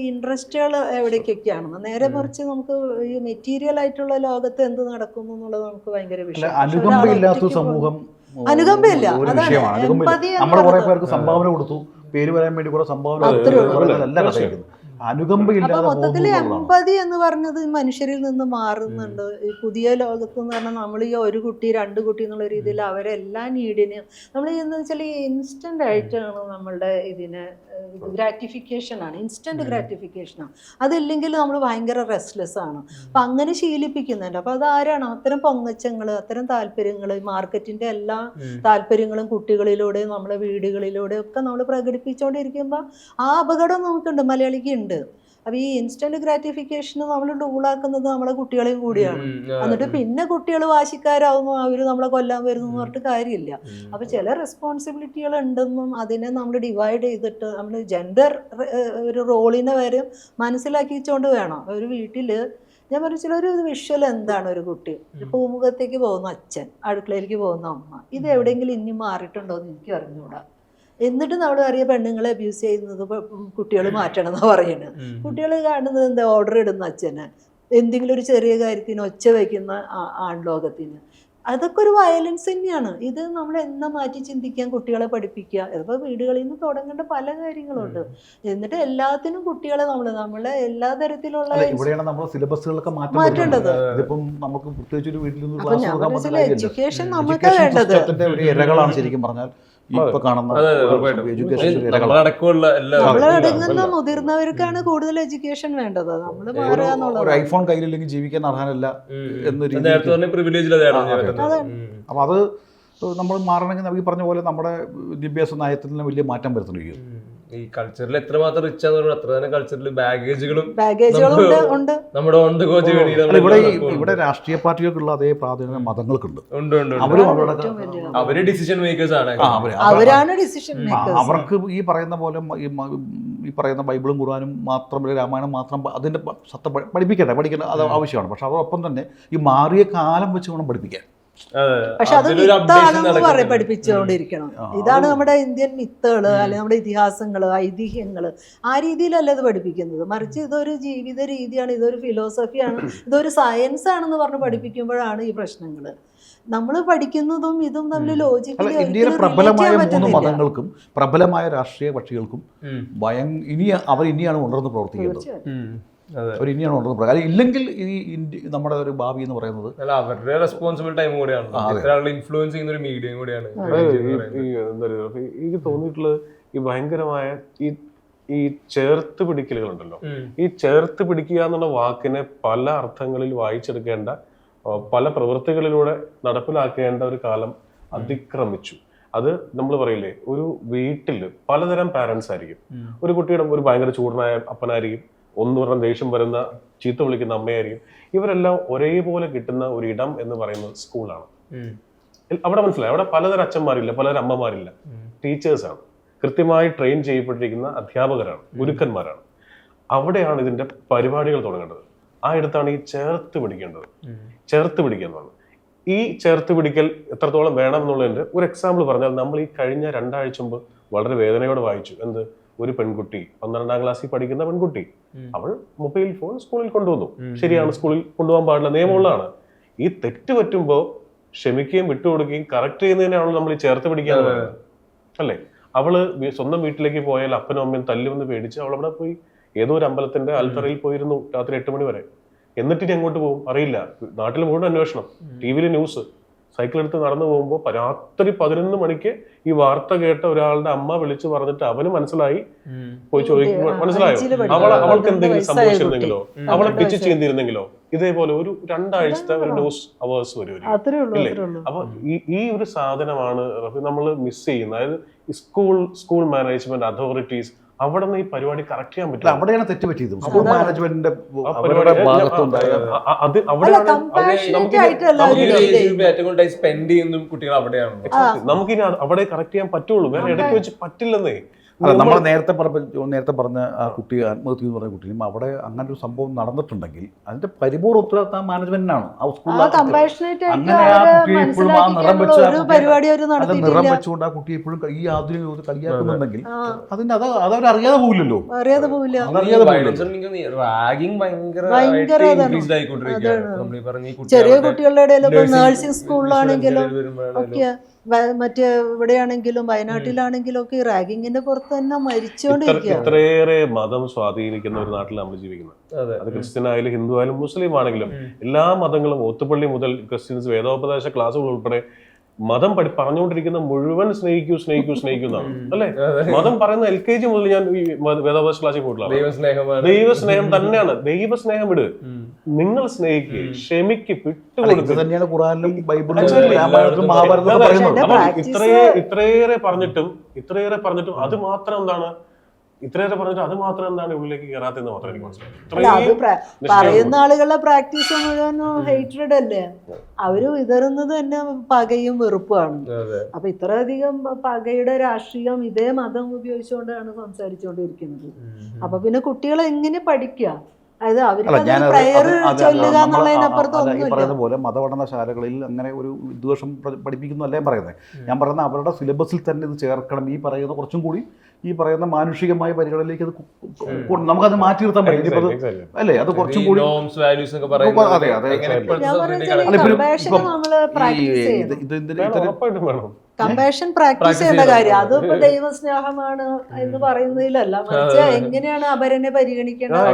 C: ഇൻട്രസ്റ്റുകൾ എവിടേക്കൊക്കെയാണെന്ന്. നേരെ മറിച്ച് നമുക്ക് ഈ മെറ്റീരിയൽ ആയിട്ടുള്ള ലോകത്ത് എന്ത് നടക്കുന്നു എന്നുള്ളത് നമുക്ക് ഭയങ്കര വിഷയം.
A: അനുകമ്പയില്ലാത്ത സമൂഹം
C: അനുകമ്പയില്ല,
A: ഒരു
C: അതാണ്
A: വിഷയമാണ്. അനുകമ്പയില്ല. നമ്മൾ കുറെ പേർക്ക് സംഭാവന കൊടുത്തു, പേര് വരാൻ വേണ്ടി കുറെ സംഭാവന നല്ല കഥയായിരുന്നു. അനുകമ്പയില്ലാതെ
C: മൊത്തത്തിൽ എമ്പതി എന്ന് പറഞ്ഞത് മനുഷ്യരിൽ നിന്ന് മാറുന്നുണ്ട്. ഈ പുതിയ ലോകത്ത് എന്ന് പറഞ്ഞാൽ നമ്മൾ ഈ 1 കുട്ടി 2 കുട്ടി എന്നുള്ള രീതിയിൽ അവരെല്ലാ നീഡിനും നമ്മൾ എന്ന് വെച്ചാൽ ഈ ഇൻസ്റ്റന്റ് ആയിട്ടാണ് നമ്മളുടെ ഇതിന് ഗ്രാറ്റിഫിക്കേഷനാണ്, ഇൻസ്റ്റന്റ് ഗ്രാറ്റിഫിക്കേഷനാണ്. അതില്ലെങ്കിൽ നമ്മൾ ഭയങ്കര റെസ്റ്റ്ലെസ് ആണ്. അപ്പം അങ്ങനെ ശീലിപ്പിക്കുന്നുണ്ട്. അപ്പം അതാരാണ് അത്തരം പൊങ്ങച്ചങ്ങൾ, അത്തരം താല്പര്യങ്ങൾ, മാർക്കറ്റിന്റെ എല്ലാ താല്പര്യങ്ങളും കുട്ടികളിലൂടെയും നമ്മളെ വീടുകളിലൂടെയും ഒക്കെ നമ്മൾ പ്രകടിപ്പിച്ചുകൊണ്ടിരിക്കുമ്പോൾ ആ അപകടം നമുക്കുണ്ട്, മലയാളിക്ക് ഉണ്ട്. അപ്പൊ ഈ ഇൻസ്റ്റന്റ് ഗ്രാറ്റിഫിക്കേഷന് നമ്മൾ ഡൂളാക്കുന്നത് നമ്മളെ കുട്ടികളെയും കൂടിയാണ്. എന്നിട്ട് പിന്നെ കുട്ടികൾ വാശിക്കാരാവുന്നു, അവര് നമ്മളെ കൊല്ലാൻ വരുന്നു എന്ന് പറഞ്ഞിട്ട് കാര്യമില്ല. അപ്പൊ ചില റെസ്പോൺസിബിലിറ്റികൾ ഉണ്ടെന്നും അതിനെ നമ്മൾ ഡിവൈഡ് ചെയ്തിട്ട് നമ്മൾ ജെൻഡർ ഒരു റോളിനെ വരെ മനസ്സിലാക്കിച്ചുകൊണ്ട് വേണം. ഒരു വീട്ടില് ഞാൻ പറഞ്ഞ ഒരു വിഷ്വൽ എന്താണ്, ഒരു കുട്ടി പൂമുഖത്തേക്ക് പോകുന്ന അച്ഛൻ, അടുക്കളയിലേക്ക് പോകുന്ന അമ്മ, ഇത് എവിടെയെങ്കിലും ഇനി മാറിയിട്ടുണ്ടോ എന്ന് എനിക്ക് അറിഞ്ഞുകൂടാ. എന്നിട്ട് നമ്മൾ അറിയ പെണ്ണുങ്ങളെ അബ്യൂസ് ചെയ്യുന്നത് കുട്ടികൾ മാറ്റണം എന്നാണ് പറയുന്നത്. കുട്ടികൾ കാണുന്നത് എന്താ, ഓർഡർ ഇടുന്ന അച്ഛന്, എന്തെങ്കിലും ഒരു ചെറിയ കാര്യത്തിന് ഒച്ച വയ്ക്കുന്ന ആൺലോകത്തിന്, അതൊക്കെ ഒരു വയലൻസ് തന്നെയാണ്. ഇത് നമ്മൾ എന്നാ മാറ്റി ചിന്തിക്കാൻ കുട്ടികളെ പഠിപ്പിക്കുക. ഇതിപ്പോൾ വീടുകളിൽ നിന്ന് തുടങ്ങേണ്ട പല കാര്യങ്ങളുണ്ട്. എന്നിട്ട് എല്ലാത്തിനും കുട്ടികളെ നമ്മളെ എല്ലാ തരത്തിലുള്ള
A: ഇവിടെയാണ് നമ്മൾ സിലബസുകളൊക്കെ
C: മാറ്റേണ്ടത്.
A: ഇതിപ്പം നമുക്ക് പ്രത്യേകിച്ച് ഒരു വീട്ടിൽ നിന്ന്
C: അപ്പൊ ഞാൻ പറഞ്ഞ എഡ്യൂക്കേഷൻ നമുക്ക് വേണ്ടത്
A: ഒരു ഇരകളാണ് ശരിക്കും പറഞ്ഞാൽ ഇപ്പൊ കാണുന്ന
C: നമ്മളടങ്ങുന്ന മുതിർന്നവർക്കാണ് കൂടുതൽ എഡ്യൂക്കേഷൻ വേണ്ടത്. നമ്മൾ മാറുക എന്നുള്ളത്.
A: ഒരു ഐഫോൺ കയ്യിലില്ലെങ്കിൽ ജീവിക്കാൻ അർഹനല്ല എന്നൊരു അപ്പൊ അത് നമ്മൾ മാറണമെങ്കിൽ ഈ പറഞ്ഞ പോലെ നമ്മുടെ വിദ്യാഭ്യാസ നയത്തിൽ തന്നെ വലിയ മാറ്റം വരുത്തുകയും
D: ഈ കൾച്ചറിൽ എത്രമാത്രം റിച്ച് ആണെന്ന് പറഞ്ഞാൽ അത്ര തന്നെ കൾച്ചറിൽ ബാഗേജുകളും
C: ഉണ്ട്.
D: നമ്മുടെ ഓൺ ദ ഗോ
A: ഇവിടെ രാഷ്ട്രീയ പാർട്ടികൾക്കുള്ള അതേ പ്രാധാന്യം മതങ്ങൾക്കുണ്ട്.
D: അവര് ഡിസിഷൻ മേക്കേഴ്സ് ആണ്.
C: അവരാണ് ഡിസിഷൻ മേക്കേഴ്സ്.
A: അവർക്ക് ഈ പറയുന്ന പോലെ ഈ പറയുന്ന ബൈബിളും ഖുർആനും മാത്രം രാമായണം മാത്രം അതിന്റെ സത്ത പഠിപ്പിക്കേണ്ട അത് ആവശ്യമാണ്. പക്ഷെ അതോടൊപ്പം തന്നെ ഈ മാറിയ കാലം വെച്ച് വേണം പഠിപ്പിക്കാൻ.
C: പക്ഷെ അത് മിത്താണെന്ന് പഠിപ്പിച്ചുകൊണ്ടിരിക്കണം. ഇതാണ് നമ്മുടെ ഇന്ത്യൻ മിത്തുകള്, അല്ലെങ്കിൽ നമ്മുടെ ഇതിഹാസങ്ങള്, ഐതിഹ്യങ്ങള്. ആ രീതിയിലല്ല ഇത് പഠിപ്പിക്കുന്നത്. മറിച്ച് ഇതൊരു ജീവിത രീതിയാണ്, ഇതൊരു ഫിലോസഫിയാണ്, ഇതൊരു സയൻസ് ആണെന്ന് പറഞ്ഞ് പഠിപ്പിക്കുമ്പോഴാണ് ഈ പ്രശ്നങ്ങള്. നമ്മൾ പഠിക്കുന്നതും ഇതും തമ്മിൽ ലോജിക്കലി
A: ഇന്ത്യയിലെ പ്രബലമായ 3 മതങ്ങൾക്കും പ്രബലമായ രാഷ്ട്രീയ കക്ഷികൾക്കും അവർ ഇനിയാണ് ഉണർന്ന് പ്രവർത്തിക്കുന്നത്. ഇനിയാണ് ഉണർന്ന് കാര്യം ഇല്ലെങ്കിൽ ഈ നമ്മുടെ ഒരു ഭാവി എന്ന് പറയുന്നത്
D: അവരുടെ റെസ്പോൺസിബിൾ ടൈം കൂടിയാണ്, ഇൻഫ്ലുവൻസ് ചെയ്യുന്ന ഒരു മീഡിയം കൂടിയാണ്.
B: എനിക്ക് തോന്നിയിട്ടുള്ളത് ഈ ഭയങ്കരമായ ഈ ചേർത്ത് പിടിക്കലുകളുണ്ടല്ലോ. ഈ ചേർത്ത് പിടിക്കുക എന്നുള്ള വാക്കിനെ പല അർത്ഥങ്ങളിൽ വായിച്ചെടുക്കേണ്ട, പല പ്രവൃത്തികളിലൂടെ നടപ്പിലാക്കേണ്ട ഒരു കാലം അതിക്രമിച്ചു. അത് നമ്മൾ പറയില്ലേ, ഒരു വീട്ടിൽ പലതരം പാരന്റ്സ് ആയിരിക്കും. ഒരു കുട്ടിയുടെ ഒരു ഭയങ്കര ചൂടനായ അപ്പനായിരിക്കും, ഒന്ന് പറഞ്ഞ ദേഷ്യം വരുന്ന ചീത്ത വിളിക്കുന്ന അമ്മയായിരിക്കും. ഇവരെല്ലാം ഒരേപോലെ കിട്ടുന്ന ഒരു ഇടം എന്ന് പറയുന്നത് സ്കൂളാണ്. അവിടെ മനസ്സിലായി, അവിടെ പലതരം അച്ഛന്മാരില്ല, പലതരം അമ്മമാരില്ല, ടീച്ചേഴ്സാണ്, കൃത്യമായി ട്രെയിൻ ചെയ്യപ്പെട്ടിരിക്കുന്ന അധ്യാപകരാണ്, ഗുരുക്കന്മാരാണ്. അവിടെയാണ് ഇതിന്റെ പരിപാടികൾ തുടങ്ങേണ്ടത്. ആ ഇടത്താണ് ഈ ചേർത്ത് പിടിക്കേണ്ടത്. ചേർത്ത് പിടിക്കുക എന്നാണ്. ഈ ചേർത്ത് പിടിക്കൽ എത്രത്തോളം വേണം എന്നുള്ളതിന്റെ ഒരു എക്സാമ്പിൾ പറഞ്ഞാൽ, നമ്മൾ ഈ കഴിഞ്ഞ 2 ആഴ്ച മുമ്പ് വളരെ വേദനയോടെ വായിച്ചു. എന്ത്, ഒരു പെൺകുട്ടി 12ാം ക്ലാസ്സിൽ പഠിക്കുന്ന പെൺകുട്ടി, അവൾ മൊബൈൽ ഫോൺ സ്കൂളിൽ കൊണ്ടുവന്നു. ശരിയാണ്, സ്കൂളിൽ കൊണ്ടുപോകാൻ പാടില്ല, നിയമമുള്ളതാണ്. ഈ തെറ്റ് പറ്റുമ്പോൾ ക്ഷമിക്കുകയും വിട്ടുകൊടുക്കുകയും കറക്റ്റ് ചെയ്യുന്നതിനാണല്ലോ നമ്മൾ ഈ ചേർത്ത് പിടിക്കാന്ന് പറയുന്നത്, അല്ലേ? അവള് സ്വന്തം വീട്ടിലേക്ക് പോയാൽ അപ്പനും അമ്മയും തല്ലുമെന്ന് പേടിച്ച് അവൾ അവിടെ പോയി ഏതോ ഒരു അമ്പലത്തിന്റെ അൽത്തറയിൽ പോയിരുന്നു രാത്രി 8 മണി വരെ. എന്നിട്ട് ഇനി അങ്ങോട്ട് പോകും അറിയില്ല. നാട്ടിൽ മുഴുവൻ അന്വേഷണം, ടി-വിയിലെ ന്യൂസ്. സൈക്കിൾ എടുത്ത് നടന്നു പോകുമ്പോൾ രാത്രി 11 മണിക്ക് ഈ വാർത്ത കേട്ട ഒരാളുടെ അമ്മ വിളിച്ചു പറഞ്ഞിട്ട് അവന് മനസ്സിലായി, പോയി ചോദിക്കുമ്പോൾ മനസ്സിലായോ അവൾക്ക് എന്തെങ്കിലും സംഭവിച്ചിരുന്നെങ്കിലോ, അവളെ പിച്ച് ചെയ്തിരുന്നെങ്കിലോ. ഇതേപോലെ ഒരു 2 ആഴ്ചത്തെ ഒരു ന്യൂസ് അവേഴ്സ് വരും. അപ്പൊ ഈ ഒരു സാധനമാണ് നമ്മൾ മിസ് ചെയ്യുന്നത്. അതായത് സ്കൂൾ മാനേജ്മെന്റ് അതോറിറ്റീസ് അവിടെ നിന്ന് ഈ പരിപാടി കറക്റ്റ് ചെയ്യാൻ പറ്റില്ല.
A: അവിടെയാണ് തെറ്റ് പറ്റിയത്. സ്കൂൾ മാനേജ്മെന്റിന്റെ
D: സ്പെൻഡ് ചെയ്യുന്ന കുട്ടികൾ അവിടെയാണ്.
B: നമുക്കിനി അവിടെ കറക്റ്റ് ചെയ്യാൻ പറ്റുള്ളൂ, വേറെ ഇടയ്ക്ക് വെച്ച് പറ്റില്ലെന്നേ.
A: അല്ല നമ്മൾ നേരത്തെ പറഞ്ഞ ആ കുട്ടി ആത്മഹത്യ എന്ന് പറഞ്ഞ കുട്ടിയും അവിടെ അങ്ങനെ ഒരു സംഭവം നടന്നിട്ടുണ്ടെങ്കിൽ അതിന്റെ പരിപൂർണ്ണ ഉത്തരവാദിത്തം മാനേജ്മെന്റിനാണ്. ആ സ്കൂളിൽ അങ്ങനെ ആ കുട്ടിയെ ഇപ്പോഴും ആ നിറം വെച്ച് അത് നിറം വെച്ചുകൊണ്ട് ആ കുട്ടിയെ ഇപ്പോഴും ഈ ആധുനിക യുഗത്തിൽ കളിയാക്കുന്നുണ്ടെങ്കിൽ അതിന്റെ അത് അറിയാതെ പോകില്ലല്ലോ.
D: റാഗിങ്
C: ചെറിയ കുട്ടികളുടെ ഇടയിൽ നഴ്സിംഗ് സ്കൂളിലാണെങ്കിലും ഒക്കെ മറ്റേ ഇവിടെയാണെങ്കിലും വയനാട്ടിലാണെങ്കിലും ഒക്കെ ഈ റാഗിങ്ങിന്റെ പുറത്ത് തന്നെ മരിച്ചുകൊണ്ടിരിക്കുക.
B: ഇത്രയേറെ മതം സ്വാധീനിക്കുന്ന ഒരു നാട്ടിൽ നമ്മൾ ജീവിക്കുന്നത്. അത് ക്രിസ്ത്യൻ ആയാലും ഹിന്ദു ആയാലും മുസ്ലിം ആണെങ്കിലും എല്ലാ മതങ്ങളും ഒത്തുപള്ളി മുതൽ ക്രിസ്ത്യൻസ് വേദോപദേശ ക്ലാസ്സുകൾ ഉൾപ്പെടെ മതം പറഞ്ഞുകൊണ്ടിരിക്കുന്ന മുഴുവൻ സ്നേഹിക്കൂ എന്നാണ് അല്ലെ? മതം പറയുന്ന LKG മുതൽ ഞാൻ ഈ വേദോപദേശ ക്ലാസ്സിൽ പോയിട്ടുള്ള ദൈവസ്നേഹം തന്നെയാണ്. ദൈവസ്നേഹം വിട്, നിങ്ങൾ സ്നേഹിക്കുക, ക്ഷമിക്ക്, വിട്ടുകൊടുക്കുക
A: തന്നെയാണ് ഖുർആനിലും ബൈബിളിലും രാമായണത്തിലും മഹാഭാരതത്തിലും പറയുന്നത്.
B: ഇത്രയേറെ പറഞ്ഞിട്ടും അത് മാത്രം എന്താണ് ഉള്ളിലേക്ക് കയറാത്തെന്ന് മാത്രം എനിക്ക് മനസ്സിലായി.
C: പറയുന്ന ആളുകളുടെ പ്രാക്ടീസ് മുഴുവനും ഹേറ്റ്രഡ് അല്ലേ? അവര് വിതറുന്നത് തന്നെ പകയും വെറുപ്പാണ്. അപ്പൊ ഇത്രയധികം പകയുടെ രാഷ്ട്രീയം ഇതേ മതം ഉപയോഗിച്ചുകൊണ്ടാണ് സംസാരിച്ചുകൊണ്ടിരിക്കുന്നത്. അപ്പൊ പിന്നെ കുട്ടികളെ എങ്ങനെ പഠിക്കുക?
A: പറയുന്ന പോലെ മതപഠനശാലകളിൽ അങ്ങനെ ഒരു വിദ്വേഷം പഠിപ്പിക്കുന്നതല്ലേ പറയുന്നത്. ഞാൻ പറയുന്നത് അവരുടെ സിലബസിൽ തന്നെ ഇത് ചേർക്കണം. ഈ പറയുന്ന കുറച്ചും കൂടി ഈ പറയുന്ന മാനുഷികമായ പരിഗണനയിലേക്ക് അത് നമുക്കത് മാറ്റി നിർത്താൻ പറ്റും അല്ലേ? അത് കുറച്ചും കൂടി
C: കമ്പാഷൻ പ്രാക്ടീസ് ചെയ്യേണ്ട കാര്യം. അതിപ്പോ ദൈവസ്നേഹമാണ് എന്ന് പറയുന്നതിലല്ല, മറിച്ച് എങ്ങനെയാണ് അപരനെ പരിഗണിക്കേണ്ടത്.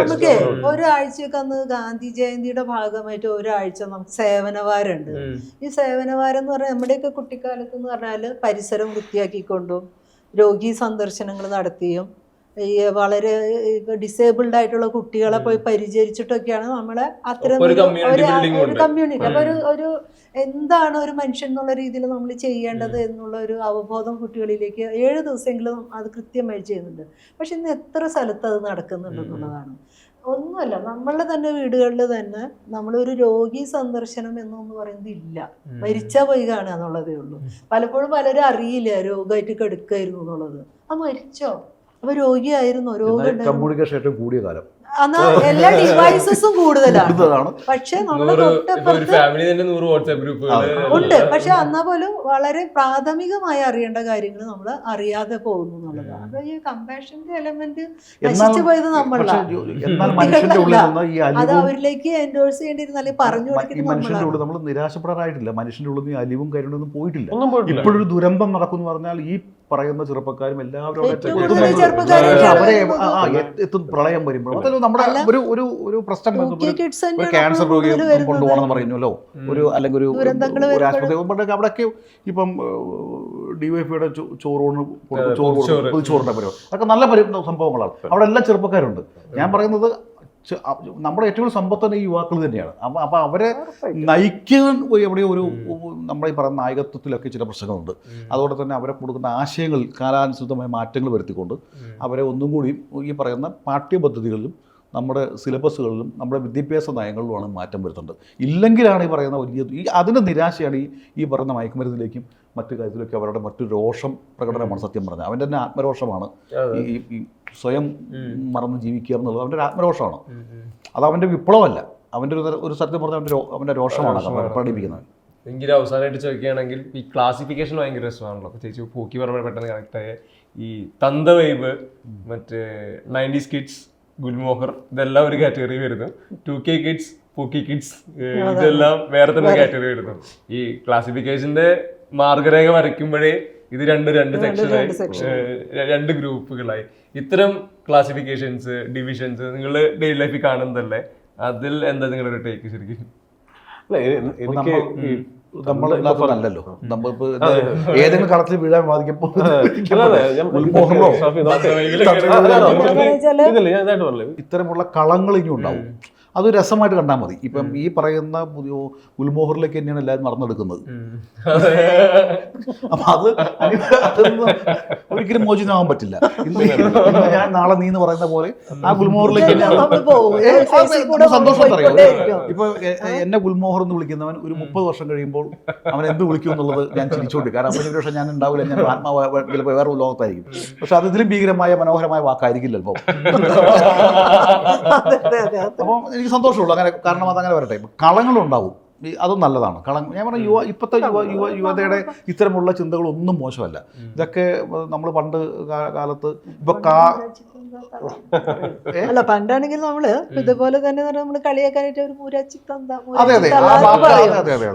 C: നമുക്ക് ഒരാഴ്ചയൊക്കെ അന്ന് ഗാന്ധി ജയന്തിയുടെ ഭാഗമായിട്ട് ഒരാഴ്ച നമുക്ക് സേവനവാരമുണ്ട്. ഈ സേവനവാരം എന്ന് പറഞ്ഞാൽ നമ്മുടെയൊക്കെ കുട്ടിക്കാലത്ത് എന്ന് പറഞ്ഞാൽ പരിസരം വൃത്തിയാക്കിക്കൊണ്ടും രോഗി സന്ദർശനങ്ങൾ നടത്തിയും ഈ വളരെ ഡിസേബിൾഡ് ആയിട്ടുള്ള കുട്ടികളെ പോയി പരിചരിച്ചിട്ടൊക്കെയാണ് നമ്മളെ അത്തരം ഒരു കമ്മ്യൂണിറ്റി. അപ്പൊ ഒരു എന്താണ് ഒരു മനുഷ്യൻ എന്നുള്ള രീതിയിൽ നമ്മൾ ചെയ്യേണ്ടത് എന്നുള്ള ഒരു അവബോധം കുട്ടികളിലേക്ക് 7 ദിവസമെങ്കിലും അത് കൃത്യമായി ചെയ്യുന്നുണ്ട്. പക്ഷെ ഇന്ന് എത്ര സ്ഥലത്ത് അത് നടക്കുന്നുണ്ടെന്നുള്ളതാണ്. ഒന്നുമല്ല, നമ്മളുടെ തന്നെ വീടുകളിൽ തന്നെ നമ്മളൊരു രോഗി സന്ദർശനം എന്നൊന്നും പറയുന്നത് ഇല്ല. മരിച്ചാൽ പോയി കാണുക എന്നുള്ളതേ ഉള്ളൂ. പലപ്പോഴും പലരും അറിയില്ല രോഗമായിട്ട് കിടക്കായിരുന്നു എന്നുള്ളത്. ആ മരിച്ചോ, അപ്പൊ രോഗിയായിരുന്നു, രോഗം
A: കമ്മ്യൂണിക്കേഷൻ ഏറ്റവും കൂടിയ കാലം.
C: എല്ലാ ഡിവൈസസും കൂടുതലാണ്. പക്ഷെ നമ്മുടെ ഉണ്ട്. പക്ഷെ എന്നാ പോലും വളരെ പ്രാഥമികമായി അറിയേണ്ട കാര്യങ്ങൾ നമ്മൾ അറിയാതെ പോകുന്നു എന്നുള്ളതാണ്. അപ്പൊ ഈ കമ്പാഷന്റെ എലമെന്റ് നശിച്ചു പോയത് നമ്മളാണ്. അത് അവരിലേക്ക് എൻഡോഴ്സ് ചെയ്യേണ്ടിരുന്ന അല്ലെങ്കിൽ പറഞ്ഞു കൊടുക്കുന്നത്
A: നമ്മൾ നിരാശപ്പെടാറായിട്ടില്ല. മനുഷ്യന്റെ ഉള്ളിൽ നിന്ന് അലിവും കരുണൊന്നും പോയിട്ടില്ല. ഇപ്പോഴൊരു ദുരന്തം നടക്കുന്നു പറഞ്ഞാൽ ഈ പറയുന്ന ചെറുപ്പക്കാരും എല്ലാവരും അവരെ എത്തും പ്രളയം വരുമ്പോൾ നമ്മുടെ ഒരു പ്രശ്നം ഒരു ക്യാൻസർ രോഗി കൊണ്ടുപോകണമെന്ന് പറയുന്നല്ലോ, അല്ലെങ്കിൽ ഒരു ആശുപത്രി അവിടെയൊക്കെ ഇപ്പം DYFIയുടെ ചോറിന്റെ പരിപാടി അതൊക്കെ നല്ല സംഭവങ്ങളാണ്. അവിടെ എല്ലാ ചെറുപ്പക്കാരുണ്ട്. ഞാൻ പറയുന്നത് നമ്മുടെ ഏറ്റവും സമ്പത്ത് തന്നെ ഈ യുവാക്കൾ തന്നെയാണ്. അപ്പം അവരെ നയിക്കാൻ എവിടെയോ ഒരു നമ്മുടെ ഈ പറയുന്ന നായകത്വത്തിലൊക്കെ ചില പ്രശ്നങ്ങളുണ്ട്. അതുകൊണ്ട് തന്നെ അവരെ കൊടുക്കുന്ന ആശയങ്ങൾ കാലാനുസൃതമായ മാറ്റങ്ങൾ വരുത്തിക്കൊണ്ട് അവരെ ഒന്നും കൂടി ഈ പറയുന്ന പാഠ്യപദ്ധതികളിലും നമ്മുടെ സിലബസുകളിലും നമ്മുടെ വിദ്യാഭ്യാസ നയങ്ങളിലുമാണ് മാറ്റം വരുത്തേണ്ടത്. ഇല്ലെങ്കിലാണ് ഈ പറയുന്ന വലിയ അതിൻ്റെ നിരാശയാണ് ഈ പറയുന്ന മയക്കുമരുന്നിലേക്കും മറ്റു കാര്യത്തിലേക്കും അവരുടെ മറ്റു രോഷം പ്രകടനമാണ്. സത്യം പറഞ്ഞാൽ അവൻ്റെ തന്നെ ആത്മരോഷമാണ്. ഈ സ്വയം മറന്ന് ജീവിക്കുക എന്നുള്ളത് അവൻ്റെ ഒരു ആത്മരോഷമാണ്. അത് അവൻ്റെ വിപ്ലവമല്ല. അവൻ്റെ ഒരു സത്യം പറഞ്ഞാൽ അവൻ്റെ രോഷമാണ് പ്രകടിപ്പിക്കുന്നത്.
D: എങ്കിലും അവസാനമായിട്ട് ചോദിക്കുകയാണെങ്കിൽ ഈ ക്ലാസിഫിക്കേഷൻ ഭയങ്കര രസമാണല്ലോ. ചേച്ചി പോക്കി പറഞ്ഞ പെട്ടെന്ന് കണക്റ്റായ ഈ തന്ത വൈബ്, മറ്റേ 90s കിഡ്സ്, ഗുൽമോഹർ, ഇതെല്ലാം ഒരു കാറ്റഗറി വരുന്നു. 2K കിഡ്സ്, പോക്കി കിഡ്സ്, ഇതെല്ലാം വേറെ തന്നെ കാറ്റഗറി വരുന്നു. ഈ ക്ലാസിഫിക്കേഷന്റെ മാർഗരേഖ വരയ്ക്കുമ്പോഴേ ഇത് രണ്ട് സെക്ഷനായി, 2 ഗ്രൂപ്പുകളായി. ഇത്തരം ക്ലാസിഫിക്കേഷൻസ്, ഡിവിഷൻസ് നിങ്ങൾ ഡെയിലി ലൈഫിൽ കാണുന്നതല്ലേ? അതിൽ എന്താ നിങ്ങളുടെ ടേക്ക് ശരിക്കും?
A: നമ്മളല്ലോ നമ്മളിപ്പോ ഏതെങ്കിലും കളത്തിൽ വീഴാൻ ബാധിക്കുമ്പോൾ ഇത്തരമുള്ള കളങ്ങൾ ഇനി ഉണ്ടാവും. അത് രസമായിട്ട് കണ്ടാൽ മതി. ഇപ്പം ഈ പറയുന്ന പുതിയ ഗുൽമോഹറിലേക്ക് തന്നെയാണ് എല്ലാവരും നടന്നെടുക്കുന്നത്. അപ്പം അതൊന്നും ഒരിക്കലും മോചിതമാകാൻ പറ്റില്ല. ഇന്ന് ഞാൻ നാളെ നീ എന്ന് പറയുന്ന പോലെ ആ ഗുൽമോഹറിലേക്ക് സന്തോഷം അറിയാം. ഇപ്പൊ എന്നെ ഗുൽമോഹർ എന്ന് വിളിക്കുന്നവൻ ഒരു 30 വർഷം കഴിയുമ്പോൾ അവൻ എന്ത് വിളിക്കും എന്നുള്ളത് ഞാൻ ചിരിച്ചോണ്ട്. കാരണം അപ്പൊ ഒരു പക്ഷേ ഞാൻ ഉണ്ടാവില്ല, ഞാൻ ആത്മാവ് ചിലപ്പോൾ വേറെ ലോകത്തായിരിക്കും. പക്ഷെ അത് ഇതിലും ഭീകരമായ മനോഹരമായ വാക്കായിരിക്കില്ല ചിലപ്പോൾ. അപ്പം എനിക്ക് സന്തോഷമുള്ളൂ അങ്ങനെ, കാരണം അതങ്ങനെ വരട്ടെ. കളങ്ങളുണ്ടാവും, അതും നല്ലതാണ്. ഞാൻ പറഞ്ഞ ഇപ്പോഴത്തെ യുവതയുടെ ഇത്തരമുള്ള ചിന്തകളൊന്നും മോശമല്ല. ഇതൊക്കെ നമ്മൾ പണ്ട് കാലത്ത് ഇപ്പൊ
C: അല്ല, പണ്ടാണെങ്കിൽ നമ്മള് ഇതുപോലെ തന്നെ നമ്മള് കളിയാക്കാനായിട്ട് ഒരു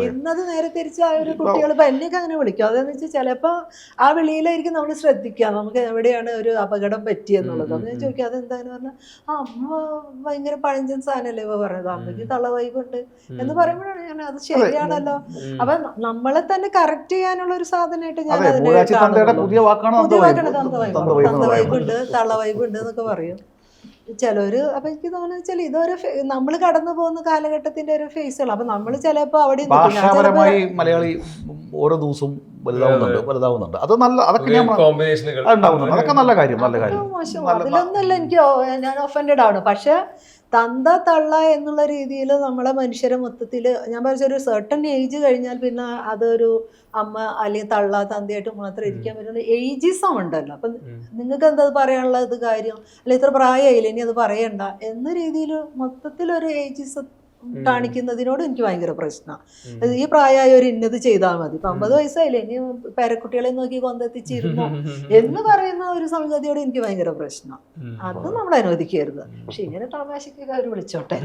C: ഇന്നത് നേരെ തിരിച്ച് ആ ഒരു കുട്ടികൾ ഇപ്പൊ എന്നെയൊക്കെ അങ്ങനെ വിളിക്കും. അതെന്ന് വെച്ചാൽ ചിലപ്പോ ആ വിളിയിലായിരിക്കും നമ്മൾ ശ്രദ്ധിക്കുക നമുക്ക് എവിടെയാണ് ഒരു അപകടം പറ്റിയെന്നുള്ളത്. അപ്പൊ ഞാൻ ചോദിക്കുക അതെന്താന്ന് പറഞ്ഞാൽ അമ്മ ഭയങ്കര പഴഞ്ചൻ സാധനല്ലേ ഇവ പറഞ്ഞത്, അമ്മയ്ക്ക് തള്ളവൈബുണ്ട് എന്ന് പറയുമ്പോഴാണ് ഞാൻ അത് ശരിയാണല്ലോ. അപ്പൊ നമ്മളെ തന്നെ കറക്റ്റ് ചെയ്യാനുള്ള ഒരു സാധനമായിട്ട് ഞാൻ
A: പുതിയ വാക്കാണ്
C: തന്തവൈബുണ്ട്, തള്ളവൈബുണ്ട് എന്നൊക്കെ പറയും ചിലര്. അപ്പൊ എനിക്ക് തോന്നുന്നു വെച്ചാൽ ഇതൊരു നമ്മൾ കടന്നു പോകുന്ന കാലഘട്ടത്തിന്റെ ഒരു ഫേസുകൾ. അപ്പൊ നമ്മൾ ചിലപ്പോ അവിടെ
A: ഭാഷാപരമായി മലയാളി ഓരോ ദിവസവും വലുതാവുന്നുണ്ട്. അത് നല്ല, അതൊക്കെ ഞാൻ ഉണ്ടാവുന്നുണ്ട്. അതൊക്കെ നല്ല കാര്യം.
C: മോശം അതിലൊന്നല്ല എനിക്ക് ഞാൻ ഒഫൻഡഡ് ആണ്. പക്ഷെ തന്ത തള്ള എന്നുള്ള രീതിയിൽ നമ്മളെ മനുഷ്യരെ മൊത്തത്തിൽ ഞാൻ പറഞ്ഞൊരു സർട്ടൺ ഏജ് കഴിഞ്ഞാൽ പിന്നെ അതൊരു അമ്മ അല്ലെങ്കിൽ തള്ള തന്തയായിട്ട് മാത്രം ഇരിക്കാൻ പറ്റുന്ന ഏജിസം ഉണ്ടല്ലോ. അപ്പം നിങ്ങൾക്ക് എന്താ പറയാനുള്ള ഇത് കാര്യം, അല്ലെ ഇത്ര പ്രായമായില്ല ഇനി അത് പറയണ്ട എന്ന രീതിയിൽ മൊത്തത്തിലൊരു ഏജിസം കാണിക്കുന്നതിനോട് എനിക്ക് ഭയങ്കര പ്രശ്നമാണ്. ഈ പ്രായമായ ഒരു ഇന്നത് ചെയ്താൽ മതി, ഇപ്പൊ 50 വയസ്സായില്ലേ ഇനി പേരക്കുട്ടികളെ നോക്കി കൊണ്ടെത്തിച്ചിരുന്നു എന്ന് പറയുന്ന ഒരു സംഗതിയോട് എനിക്ക് ഭയങ്കര പ്രശ്നമാണ്. അത് നമ്മൾ അനുവദിക്കരുത്. പക്ഷെ ഇങ്ങനെ തമാശക്കൊക്കെ അവർ വിളിച്ചോട്ടെ.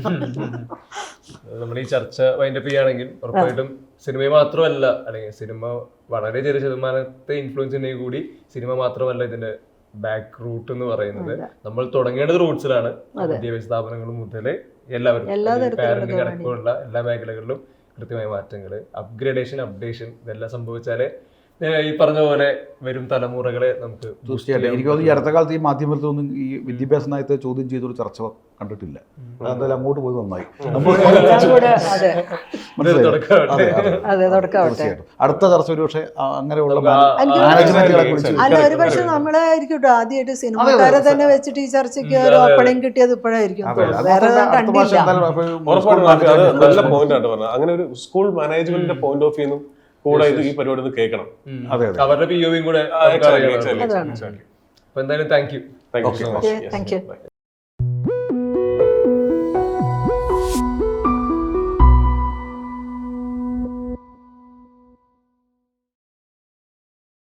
D: നമ്മൾ ഈ ചർച്ച വൈൻഡപ്പ് ചെയ്യുകയാണെങ്കിൽ ഉറപ്പായിട്ടും സിനിമയെ മാത്രമല്ല, അല്ലെങ്കിൽ സിനിമ വളരെ ചെറിയ ശതമാനത്തെ ഇൻഫ്ലുവൻസ് ഉണ്ടെങ്കിൽ കൂടി സിനിമ മാത്രമല്ല ഇതിന്റെ ബാക്ക് റൂട്ട് എന്ന് പറയുന്നത്. നമ്മൾ തുടങ്ങേണ്ടത് റൂട്ട്സിലാണ്. വിദ്യാഭ്യാസ സ്ഥാപനങ്ങൾ മുതൽ എല്ലാവരും പാരന്റിംഗ് അടക്കമുള്ള എല്ലാ മേഖലകളിലും കൃത്യമായ മാറ്റങ്ങൾ, അപ്ഗ്രേഡേഷൻ, അപ്ഡേഷൻ ഇതെല്ലാം സംഭവിച്ചാലേ ഈ പറഞ്ഞ പോലെ വരും തലമുറകളെ നമുക്ക്
A: തീർച്ചയായിട്ടും. എനിക്ക് തോന്നുന്നു ഈ അടുത്ത കാലത്ത് ഈ മാധ്യമത്തിലൊന്നും ഈ വിദ്യാഭ്യാസ നയത്തെ ചോദ്യം ചെയ്തൊരു ചർച്ച കണ്ടിട്ടില്ല. അതെന്തായാലും അങ്ങോട്ട് പോയി നന്നായി. അടുത്ത ചർച്ച ഒരു പക്ഷേ അങ്ങനെയുള്ള
C: അല്ല, ഒരു പക്ഷെ നമ്മളായിരിക്കും ആദ്യമായിട്ട് സിനിമക്കാരെ തന്നെ വെച്ചിട്ട് ഈ ചർച്ചയ്ക്ക് ഒരു ഓപ്പണിംഗ് കിട്ടിയത് ഇപ്പോഴായിരിക്കും.
B: നല്ല പോയിന്റ് ആണ് പറഞ്ഞത്. അങ്ങനെ ഒരു സ്കൂൾ മാനേജ്മെന്റിന്റെ പോയിന്റ് ഓഫ് വ്യൂ കൂടെ ഈ പരിപാടി കേൾക്കണം.
D: അവരുടെ POV കൂടെ. അപ്പൊ എന്തായാലും താങ്ക് യു.